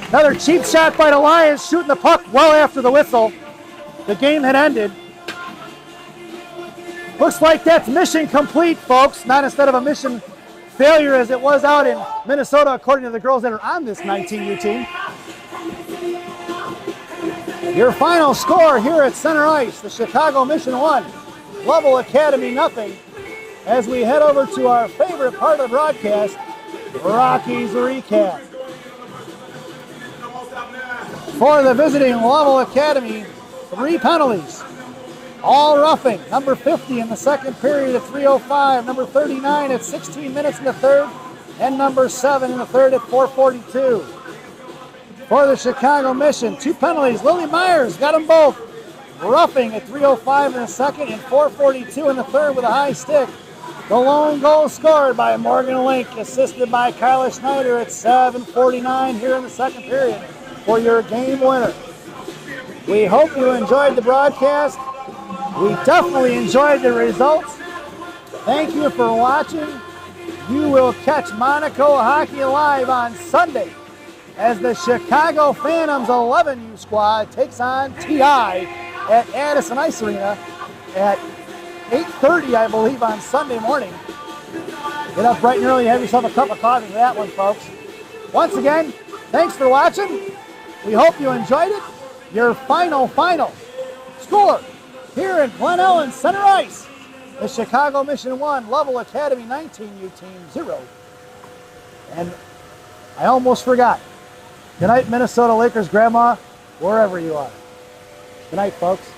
Another cheap shot by the Lions. Shooting the puck well after the whistle. The game had ended. Looks like that's mission complete, folks. Not instead of a mission failure as it was out in Minnesota, according to the girls that are on this 19U team. Your final score here at center ice, the Chicago Mission 1, Lovell Academy nothing. As we head over to our favorite part of the broadcast, Rockies Recap. For the visiting Lovell Academy, 3 penalties. All roughing. Number 50 in the second period at 3:05. Number 39 at 16 minutes in the third. And number 7 in the third at 4:42. For the Chicago Mission, 2 penalties. Lily Myers got them both. Roughing at 3:05 in the second and 4:42 in the third with a high stick. The lone goal scored by Morgan Link, assisted by Kyla Schneider at 7:49 here in the second period for your game winner. We hope you enjoyed the broadcast. We definitely enjoyed the results. Thank you for watching. You will catch Monaco Hockey Live on Sunday as the Chicago Phantoms 11U squad takes on TI at Addison Ice Arena at 8:30, I believe, on Sunday morning. Get up bright and early and have yourself a cup of coffee for that one, folks. Once again, thanks for watching. We hope you enjoyed it. Your final score here in Glen Ellen Center Ice. The Chicago Mission 1, Lovell Academy 19U team 0. And I almost forgot. Good night, Minnesota Lakers grandma, wherever you are. Good night, folks.